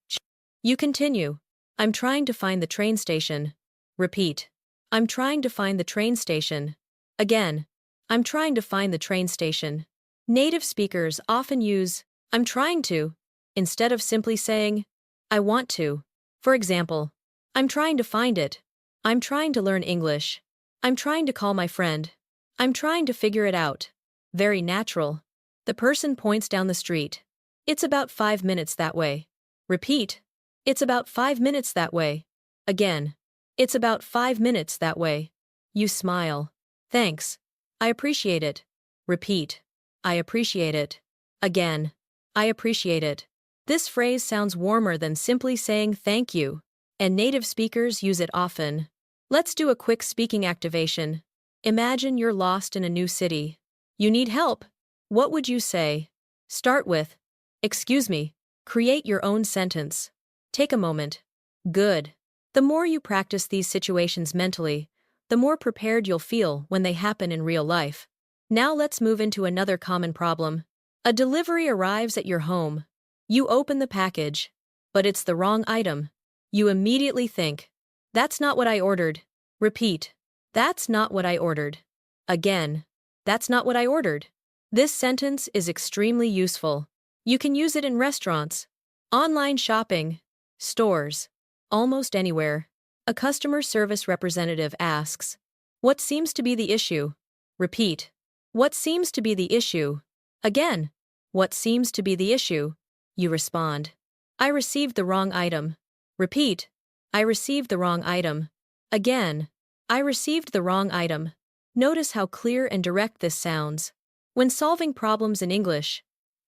You continue, "I'm trying to find the train station." Repeat, "I'm trying to find the train station." Again, "I'm trying to find the train station." Native speakers often use "I'm trying to" instead of simply saying, "I want to." For example, "I'm trying to find it." "I'm trying to learn English." "I'm trying to call my friend." "I'm trying to figure it out." Very natural. The person points down the street. "It's about 5 minutes that way." Repeat, "It's about 5 minutes that way." Again, "It's about 5 minutes that way." You smile. "Thanks. I appreciate it." Repeat, "I appreciate it." Again, "I appreciate it." This phrase sounds warmer than simply saying thank you, and native speakers use it often. Let's do a quick speaking activation. Imagine you're lost in a new city. You need help. What would you say? Start with, "Excuse me." Create your own sentence. Take a moment. Good. The more you practice these situations mentally, the more prepared you'll feel when they happen in real life. Now let's move into another common problem. A delivery arrives at your home. You open the package, but it's the wrong item. You immediately think, "That's not what I ordered." Repeat, "That's not what I ordered." Again, "That's not what I ordered." This sentence is extremely useful. You can use it in restaurants, online shopping, stores, almost anywhere. A customer service representative asks, "What seems to be the issue?" Repeat, "What seems to be the issue?" Again, "What seems to be the issue?" You respond, "I received the wrong item." Repeat, "I received the wrong item." Again, "I received the wrong item." Notice how clear and direct this sounds. When solving problems in English,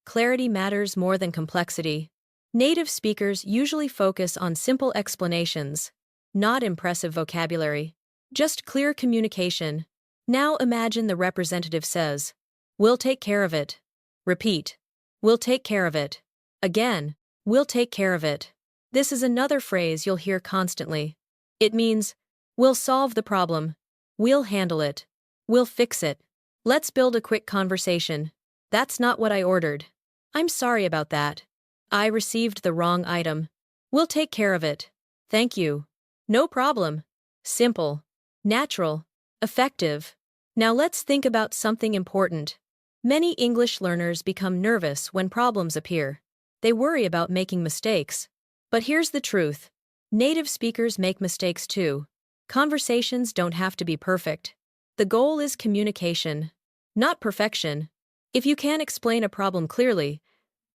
clarity matters more than complexity. Native speakers usually focus on simple explanations, not impressive vocabulary, just clear communication. Now imagine the representative says, "We'll take care of it." Repeat, "We'll take care of it." Again, we'll take care of it. This is another phrase you'll hear constantly. It means, we'll solve the problem. We'll handle it. We'll fix it. Let's build a quick conversation. That's not what I ordered. I'm sorry about that. I received the wrong item. We'll take care of it. Thank you. No problem. Simple. Natural. Effective. Now let's think about something important. Many English learners become nervous when problems appear. They worry about making mistakes. But here's the truth. Native speakers make mistakes too. Conversations don't have to be perfect. The goal is communication, not perfection. If you can't explain a problem clearly,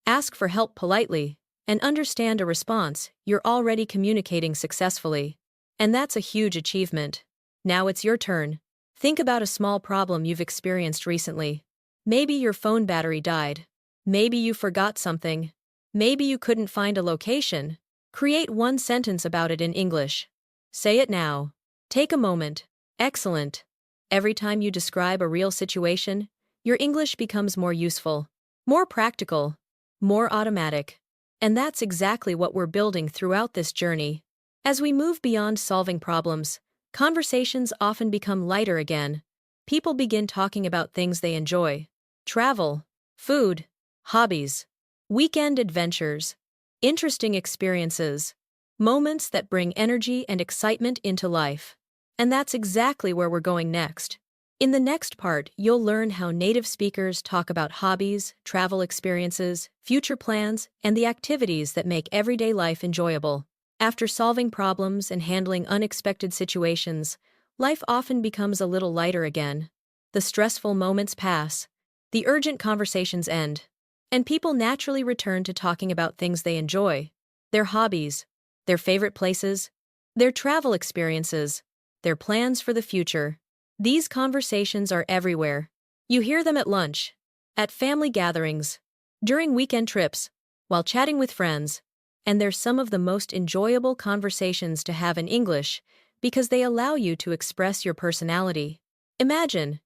ask for help politely, and understand a response, you're already communicating successfully. And that's a huge achievement. Now it's your turn. Think about a small problem you've experienced recently. Maybe your phone battery died. Maybe you forgot something. Maybe you couldn't find a location. Create one sentence about it in English. Say it now. Take a moment. Excellent. Every time you describe a real situation, your English becomes more useful, more practical, more automatic. And that's exactly what we're building throughout this journey. As we move beyond solving problems, conversations often become lighter again. People begin talking about things they enjoy. Travel, food, hobbies, weekend adventures, interesting experiences, moments that bring energy and excitement into life. And that's exactly where we're going next. In the next part, you'll learn how native speakers talk about hobbies, travel experiences, future plans, and the activities that make everyday life enjoyable. After solving problems and handling unexpected situations, life often becomes a little lighter again. The stressful moments pass, the urgent conversations end, and people naturally return to talking about things they enjoy, their hobbies, their favorite places, their travel experiences, their plans for the future. These conversations are everywhere. You hear them at lunch, at family gatherings, during weekend trips, while chatting with friends, and they're some of the most enjoyable conversations to have in English because they allow you to express your personality. Imagine,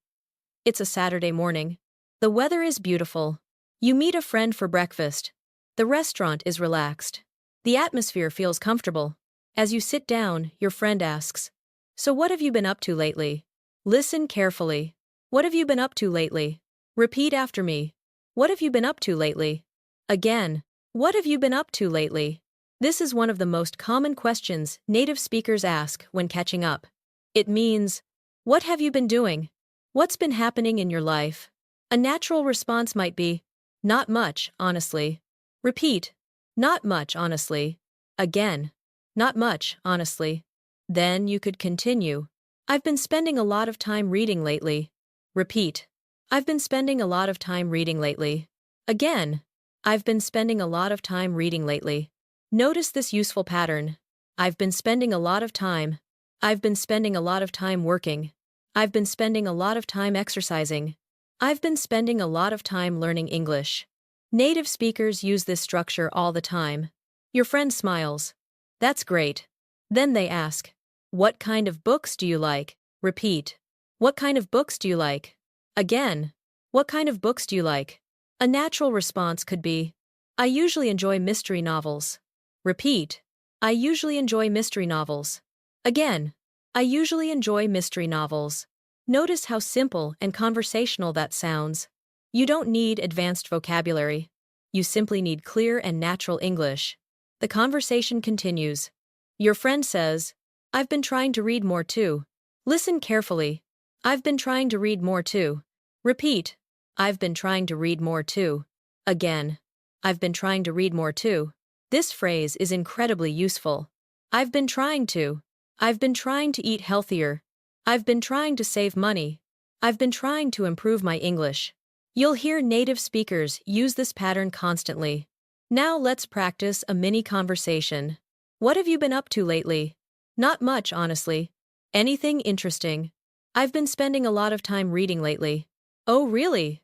it's a Saturday morning. The weather is beautiful. You meet a friend for breakfast. The restaurant is relaxed. The atmosphere feels comfortable. As you sit down, your friend asks, "So what have you been up to lately?" Listen carefully. What have you been up to lately? Repeat after me. What have you been up to lately? Again. What have you been up to lately? This is one of the most common questions native speakers ask when catching up. It means, what have you been doing? What's been happening in your life? A natural response might be, not much, honestly. Repeat, not much, honestly. Again, not much, honestly. Then you could continue. I've been spending a lot of time reading lately. Repeat, I've been spending a lot of time reading lately. Again, I've been spending a lot of time reading lately. Notice this useful pattern. I've been spending a lot of time. I've been spending a lot of time working. I've been spending a lot of time exercising. I've been spending a lot of time learning English. Native speakers use this structure all the time. Your friend smiles. That's great. Then they ask, what kind of books do you like? Repeat. What kind of books do you like? Again. What kind of books do you like? A natural response could be, I usually enjoy mystery novels. Repeat. I usually enjoy mystery novels. Again. I usually enjoy mystery novels. Notice how simple and conversational that sounds. You don't need advanced vocabulary. You simply need clear and natural English. The conversation continues. Your friend says, I've been trying to read more too. Listen carefully. I've been trying to read more too. Repeat. I've been trying to read more too. Again. I've been trying to read more too. This phrase is incredibly useful. I've been trying to. I've been trying to eat healthier. I've been trying to save money. I've been trying to improve my English. You'll hear native speakers use this pattern constantly. Now let's practice a mini conversation. What have you been up to lately? Not much, honestly. Anything interesting? I've been spending a lot of time reading lately. Oh, really?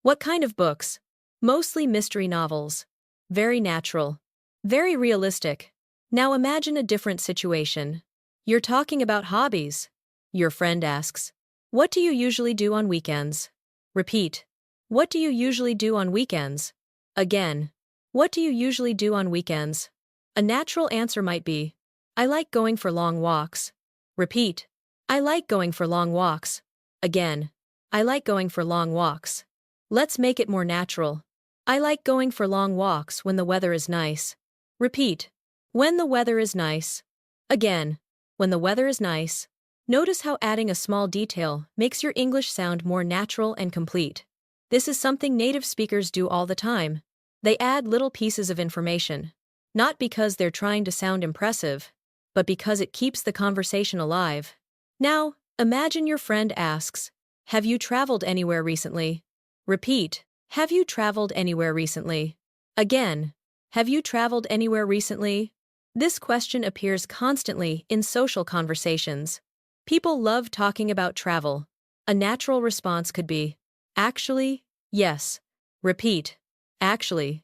What kind of books? Mostly mystery novels. Very natural. Very realistic. Now imagine a different situation. You're talking about hobbies. Your friend asks, what do you usually do on weekends? Repeat. What do you usually do on weekends? Again. What do you usually do on weekends? A natural answer might be, I like going for long walks. Repeat. I like going for long walks. Again. I like going for long walks. Let's make it more natural. I like going for long walks when the weather is nice. Repeat. When the weather is nice. Again. When the weather is nice. Notice how adding a small detail makes your English sound more natural and complete. This is something native speakers do all the time. They add little pieces of information. Not because they're trying to sound impressive, but because it keeps the conversation alive. Now, imagine your friend asks, have you traveled anywhere recently? Repeat. Have you traveled anywhere recently? Again. Have you traveled anywhere recently? This question appears constantly in social conversations. People love talking about travel. A natural response could be, actually, yes. Repeat. Actually.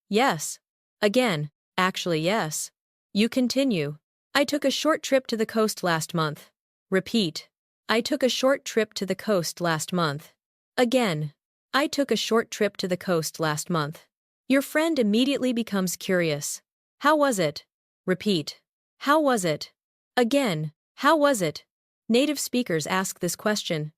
Yes. Again. Actually, yes. You continue. I took a short trip to the coast last month. Repeat. I took a short trip to the coast last month. Again. I took a short trip to the coast last month. Your friend immediately becomes curious. How was it? Repeat. How was it? Again. How was it? Native speakers ask this question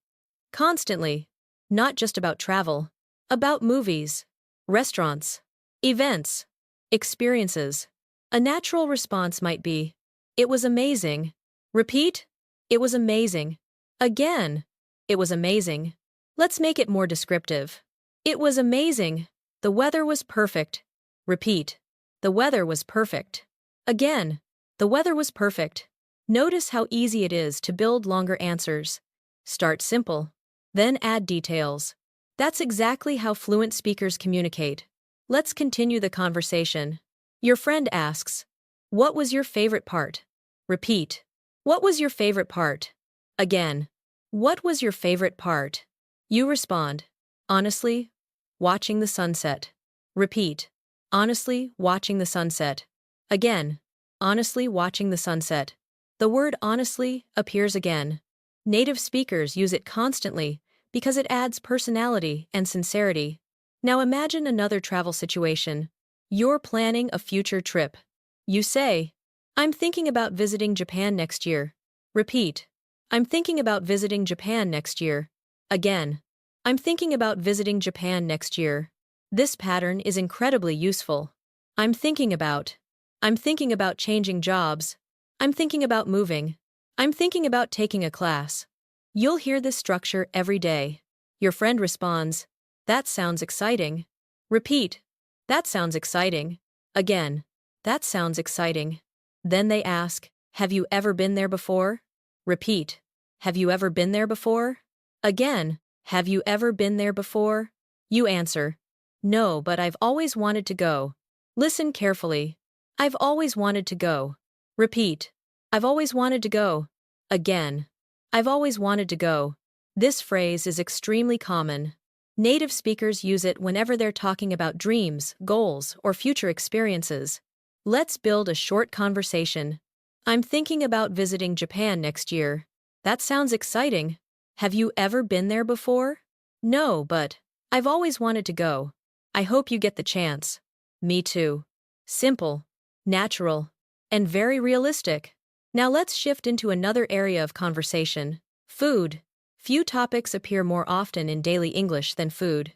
constantly. Not just about travel. About movies, restaurants, events, experiences. A natural response might be, it was amazing. Repeat. It was amazing. Again. It was amazing. Let's make it more descriptive. It was amazing. The weather was perfect. Repeat. The weather was perfect. Again. The weather was perfect. Notice how easy it is to build longer answers. Start simple. Then add details. That's exactly how fluent speakers communicate. Let's continue the conversation. Your friend asks, what was your favorite part? Repeat. What was your favorite part? Again. What was your favorite part? You respond, honestly, watching the sunset. Repeat. Honestly, watching the sunset. Again. Honestly, watching the sunset. The word honestly appears again. Native speakers use it constantly because it adds personality and sincerity. Now imagine another travel situation. You're planning a future trip. You say, I'm thinking about visiting Japan next year. Repeat. I'm thinking about visiting Japan next year. Again. I'm thinking about visiting Japan next year. This pattern is incredibly useful. I'm thinking about. I'm thinking about changing jobs. I'm thinking about moving. I'm thinking about taking a class. You'll hear this structure every day. Your friend responds, that sounds exciting. Repeat. That sounds exciting. Again. That sounds exciting. Then they ask, have you ever been there before? Repeat. Have you ever been there before? Again. Have you ever been there before? You answer, no, but I've always wanted to go. Listen carefully. I've always wanted to go. Repeat. I've always wanted to go. Again. I've always wanted to go. This phrase is extremely common. Native speakers use it whenever they're talking about dreams, goals, or future experiences. Let's build a short conversation. I'm thinking about visiting Japan next year. That sounds exciting. Have you ever been there before? No, but I've always wanted to go. I hope you get the chance. Me too. Simple, natural, and very realistic. Now let's shift into another area of conversation. Food. Few topics appear more often in daily English than food.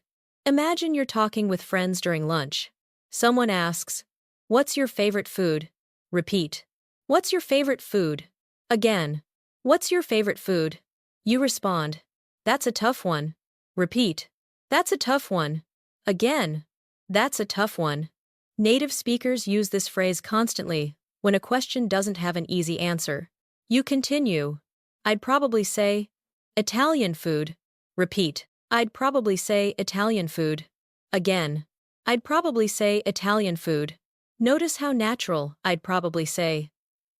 Imagine you're talking with friends during lunch. Someone asks, what's your favorite food? Repeat. What's your favorite food? Again. What's your favorite food? You respond, that's a tough one. Repeat. That's a tough one. Again. That's a tough one. Native speakers use this phrase constantly when a question doesn't have an easy answer. You continue. I'd probably say, Italian food. Repeat. I'd probably say Italian food. Again. I'd probably say Italian food. Notice how natural I'd probably say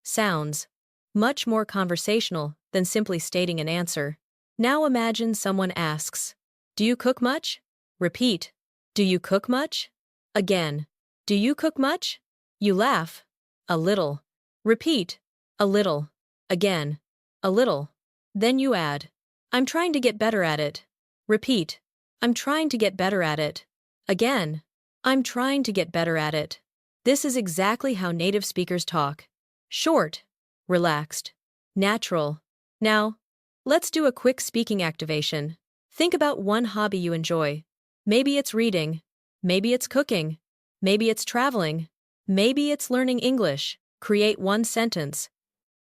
sounds. Much more conversational than simply stating an answer. Now imagine someone asks, do you cook much? Repeat. Do you cook much? Again. Do you cook much? You laugh. A little. Repeat. A little. Again. A little. Then you add, I'm trying to get better at it. Repeat. I'm trying to get better at it. Again. I'm trying to get better at it. This is exactly how native speakers talk. Short, relaxed, natural. Now, let's do a quick speaking activation. Think about one hobby you enjoy. Maybe it's reading. Maybe it's cooking. Maybe it's traveling. Maybe it's learning English. Create one sentence.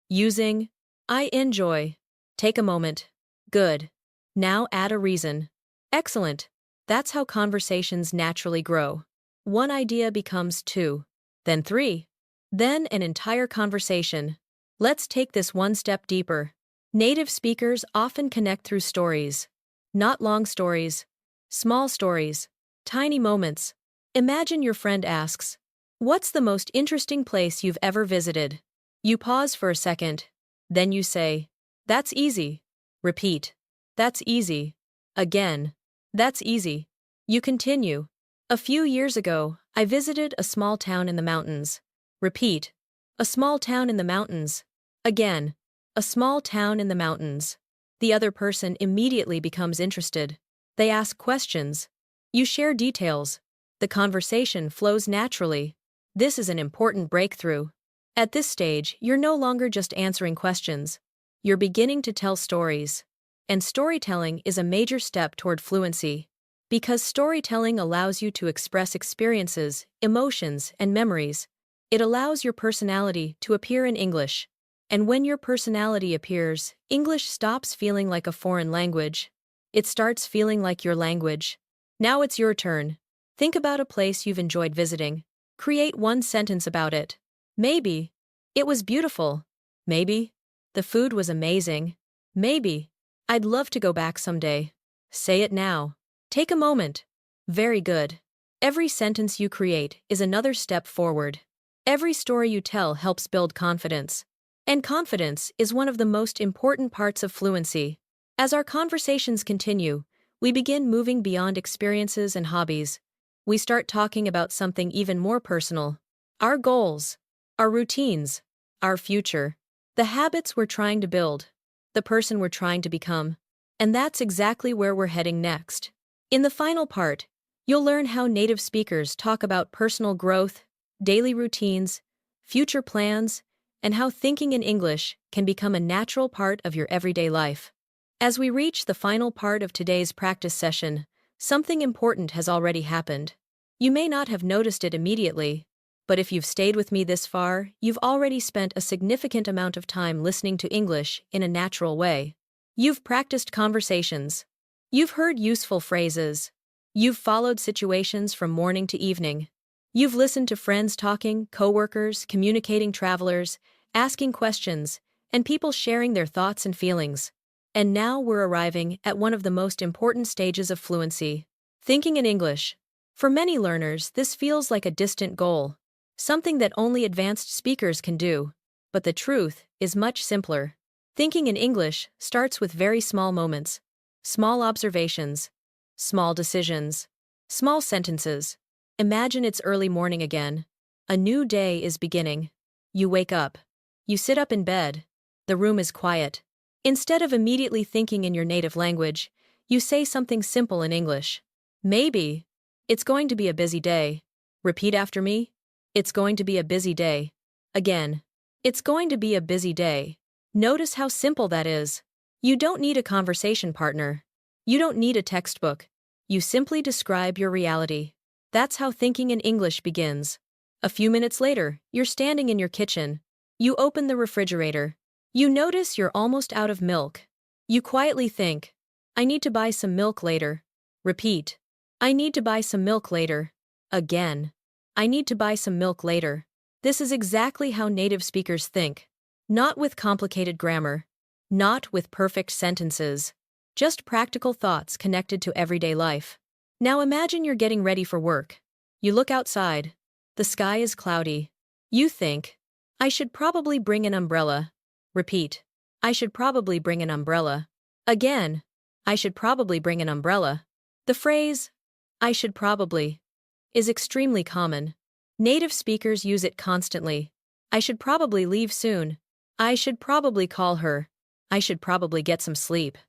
Using I enjoy. Take a moment. Good. Now add a reason. Excellent. That's how conversations naturally grow. One idea becomes two, then three, then an entire conversation. Let's take this one step deeper. Native speakers often connect through stories. Not long stories. Small stories. Tiny moments. Imagine your friend asks, "What's the most interesting place you've ever visited?" You pause for a second. Then you say, "That's easy." Repeat, "That's easy." Again, "That's easy." You continue, "A few years ago, I visited a small town in the mountains." Repeat, "A small town in the mountains." Again, "A small town in the mountains." The other person immediately becomes interested. They ask questions. You share details. The conversation flows naturally. This is an important breakthrough. At this stage, you're no longer just answering questions. You're beginning to tell stories. And storytelling is a major step toward fluency. Because storytelling allows you to express experiences, emotions, and memories. It allows your personality to appear in English. And when your personality appears, English stops feeling like a foreign language. It starts feeling like your language. Now it's your turn. Think about a place you've enjoyed visiting. Create one sentence about it. Maybe, "It was beautiful." Maybe, "The food was amazing." Maybe, "I'd love to go back someday." Say it now. Take a moment. Very good. Every sentence you create is another step forward. Every story you tell helps build confidence. And confidence is one of the most important parts of fluency. As our conversations continue, we begin moving beyond experiences and hobbies. We start talking about something even more personal. Our goals, our routines, our future, the habits we're trying to build, the person we're trying to become. And that's exactly where we're heading next. In the final part, you'll learn how native speakers talk about personal growth, daily routines, future plans, and how thinking in English can become a natural part of your everyday life. As we reach the final part of today's practice session, something important has already happened. You may not have noticed it immediately, but if you've stayed with me this far, you've already spent a significant amount of time listening to English in a natural way. You've practiced conversations. You've heard useful phrases. You've followed situations from morning to evening. You've listened to friends talking, coworkers, communicating travelers, asking questions, and people sharing their thoughts and feelings. And now we're arriving at one of the most important stages of fluency, thinking in English. For many learners, this feels like a distant goal, something that only advanced speakers can do. But the truth is much simpler. Thinking in English starts with very small moments, small observations, small decisions, small sentences. Imagine it's early morning again. A new day is beginning. You wake up. You sit up in bed. The room is quiet. Instead of immediately thinking in your native language, you say something simple in English. Maybe, "It's going to be a busy day." Repeat after me. "It's going to be a busy day." Again. "It's going to be a busy day." Notice how simple that is. You don't need a conversation partner. You don't need a textbook. You simply describe your reality. That's how thinking in English begins. A few minutes later, you're standing in your kitchen. You open the refrigerator. You notice you're almost out of milk. You quietly think, "I need to buy some milk later." Repeat, "I need to buy some milk later." Again, "I need to buy some milk later." This is exactly how native speakers think. Not with complicated grammar. Not with perfect sentences. Just practical thoughts connected to everyday life. Now imagine you're getting ready for work. You look outside. The sky is cloudy. You think, "I should probably bring an umbrella." Repeat, "I should probably bring an umbrella." Again, "I should probably bring an umbrella." The phrase, "I should probably," is extremely common. Native speakers use it constantly. "I should probably leave soon." "I should probably call her." "I should probably get some sleep."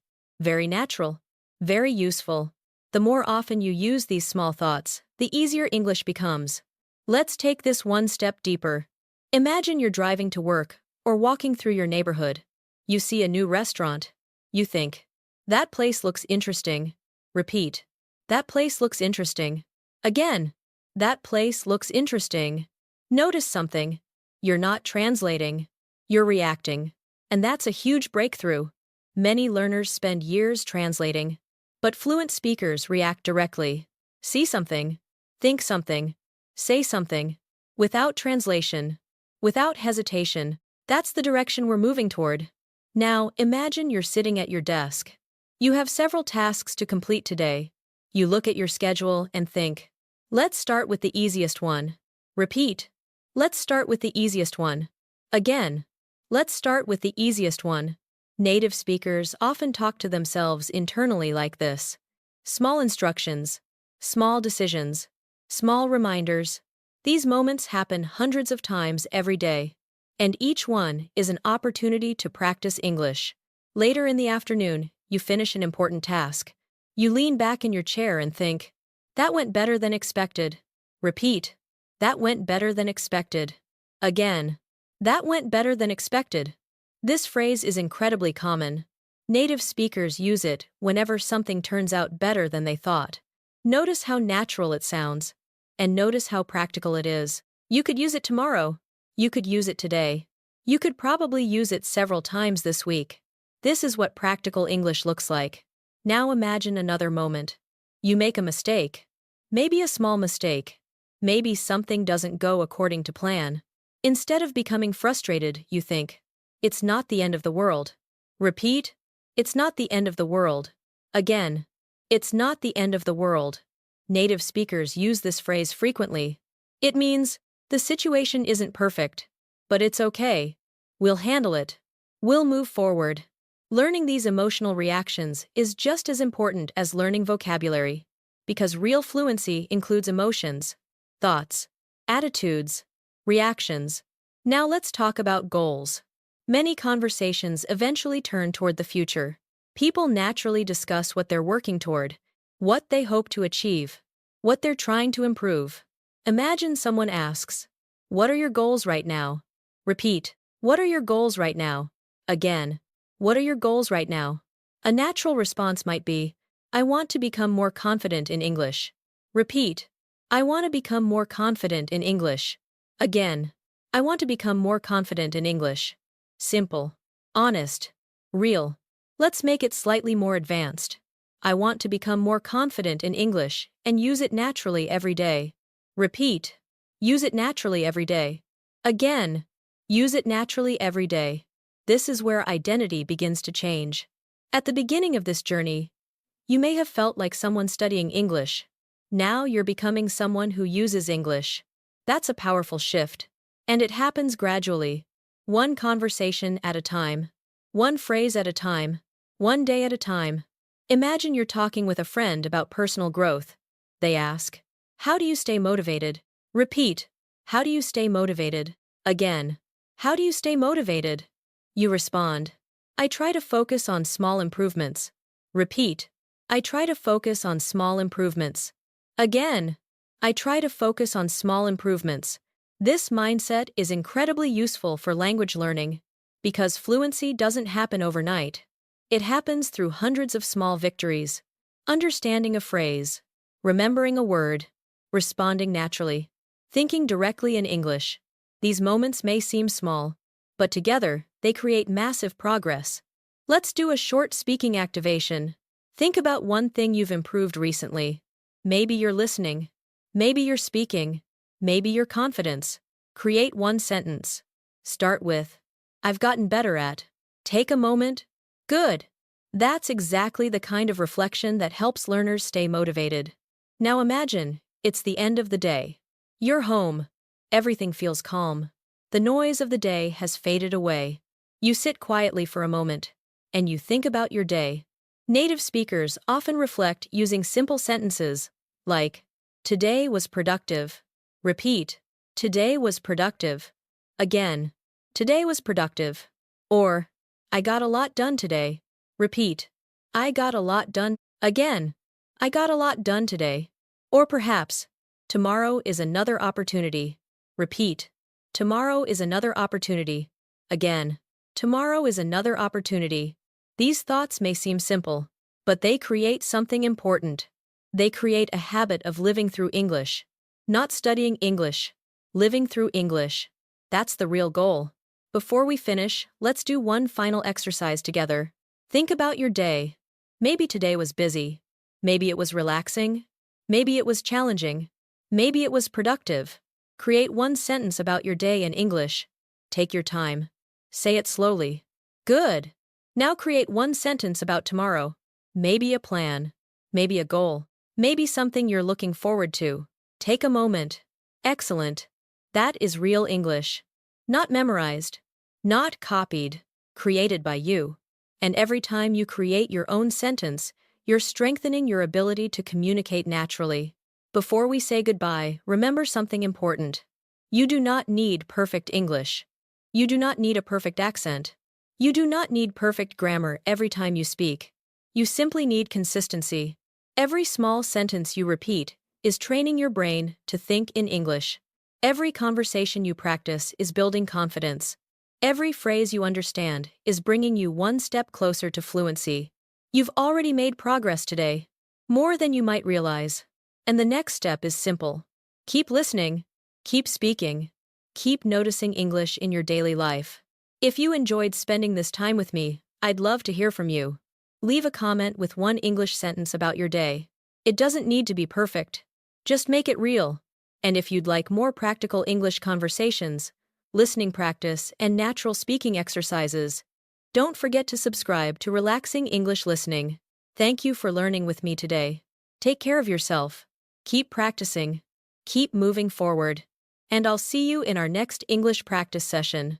Very natural. Very useful. The more often you use these small thoughts, the easier English becomes. Let's take this one step deeper. Imagine you're driving to work or walking through your neighborhood. You see a new restaurant. You think, that place looks interesting. Repeat. That place looks interesting. Again. That place looks interesting. Notice something. You're not translating. You're reacting. And that's a huge breakthrough. Many learners spend years translating. But fluent speakers react directly. See something. Think something. Say something. Without translation. Without hesitation. That's the direction we're moving toward. Now, imagine you're sitting at your desk. You have several tasks to complete today. You look at your schedule and think, let's start with the easiest one. Repeat. Let's start with the easiest one. Again. Let's start with the easiest one. Native speakers often talk to themselves internally like this. Small instructions. Small decisions. Small reminders. These moments happen hundreds of times every day. And each one is an opportunity to practice English. Later in the afternoon, you finish an important task. You lean back in your chair and think, that went better than expected. Repeat. That went better than expected. Again. That went better than expected. This phrase is incredibly common. Native speakers use it whenever something turns out better than they thought. Notice how natural it sounds. And notice how practical it is. You could use it tomorrow. You could use it today. You could probably use it several times this week. This is what practical English looks like. Now imagine another moment. You make a mistake. Maybe a small mistake. Maybe something doesn't go according to plan. Instead of becoming frustrated, you think, it's not the end of the world. Repeat. It's not the end of the world. Again. It's not the end of the world. Native speakers use this phrase frequently. It means, the situation isn't perfect, but it's okay. We'll handle it. We'll move forward. Learning these emotional reactions is just as important as learning vocabulary, because real fluency includes emotions, thoughts, attitudes, reactions. Now let's talk about goals. Many conversations eventually turn toward the future. People naturally discuss what they're working toward, what they hope to achieve, what they're trying to improve. Imagine someone asks, what are your goals right now? Repeat, what are your goals right now? Again, what are your goals right now? A natural response might be, I want to become more confident in English. Repeat, I want to become more confident in English. Again, I want to become more confident in English. Simple, honest, real. Let's make it slightly more advanced. I want to become more confident in English and use it naturally every day. Repeat. Use it naturally every day. Again. Use it naturally every day. This is where identity begins to change. At the beginning of this journey, you may have felt like someone studying English. Now you're becoming someone who uses English. That's a powerful shift. And it happens gradually. One conversation at a time. One phrase at a time. One day at a time. Imagine you're talking with a friend about personal growth. They ask, how do you stay motivated? Repeat, how do you stay motivated? Again, how do you stay motivated? You respond, I try to focus on small improvements. Repeat, I try to focus on small improvements. Again, I try to focus on small improvements. This mindset is incredibly useful for language learning, because fluency doesn't happen overnight. It happens through hundreds of small victories. Understanding a phrase, remembering a word, responding naturally, thinking directly in English. These moments may seem small, but together, they create massive progress. Let's do a short speaking activation. Think about one thing you've improved recently. Maybe you're listening. Maybe you're speaking. Maybe your confidence. Create one sentence. Start with, I've gotten better at. Take a moment. Good. That's exactly the kind of reflection that helps learners stay motivated. Now imagine, it's the end of the day. You're home. Everything feels calm. The noise of the day has faded away. You sit quietly for a moment, and you think about your day. Native speakers often reflect using simple sentences, like, today was productive. Repeat, today was productive. Again, today was productive. Or, I got a lot done today. Repeat, I got a lot done. Again, I got a lot done today. Or perhaps, tomorrow is another opportunity. Repeat. Tomorrow is another opportunity. Again. Tomorrow is another opportunity. These thoughts may seem simple, but they create something important. They create a habit of living through English. Not studying English. Living through English. That's the real goal. Before we finish, let's do one final exercise together. Think about your day. Maybe today was busy. Maybe it was relaxing. Maybe it was challenging. Maybe it was productive. Create one sentence about your day in English. Take your time. Say it slowly. Good. Now create one sentence about tomorrow. Maybe a plan. Maybe a goal. Maybe something you're looking forward to. Take a moment. Excellent. That is real English. Not memorized. Not copied. Created by you. And every time you create your own sentence, you're strengthening your ability to communicate naturally. Before we say goodbye, remember something important. You do not need perfect English. You do not need a perfect accent. You do not need perfect grammar every time you speak. You simply need consistency. Every small sentence you repeat is training your brain to think in English. Every conversation you practice is building confidence. Every phrase you understand is bringing you one step closer to fluency. You've already made progress today, more than you might realize. And the next step is simple. Keep listening, keep speaking, keep noticing English in your daily life. If you enjoyed spending this time with me, I'd love to hear from you. Leave a comment with one English sentence about your day. It doesn't need to be perfect. Just make it real. And if you'd like more practical English conversations, listening practice, and natural speaking exercises, don't forget to subscribe to Relaxing English Listening. Thank you for learning with me today. Take care of yourself. Keep practicing. Keep moving forward. And I'll see you in our next English practice session.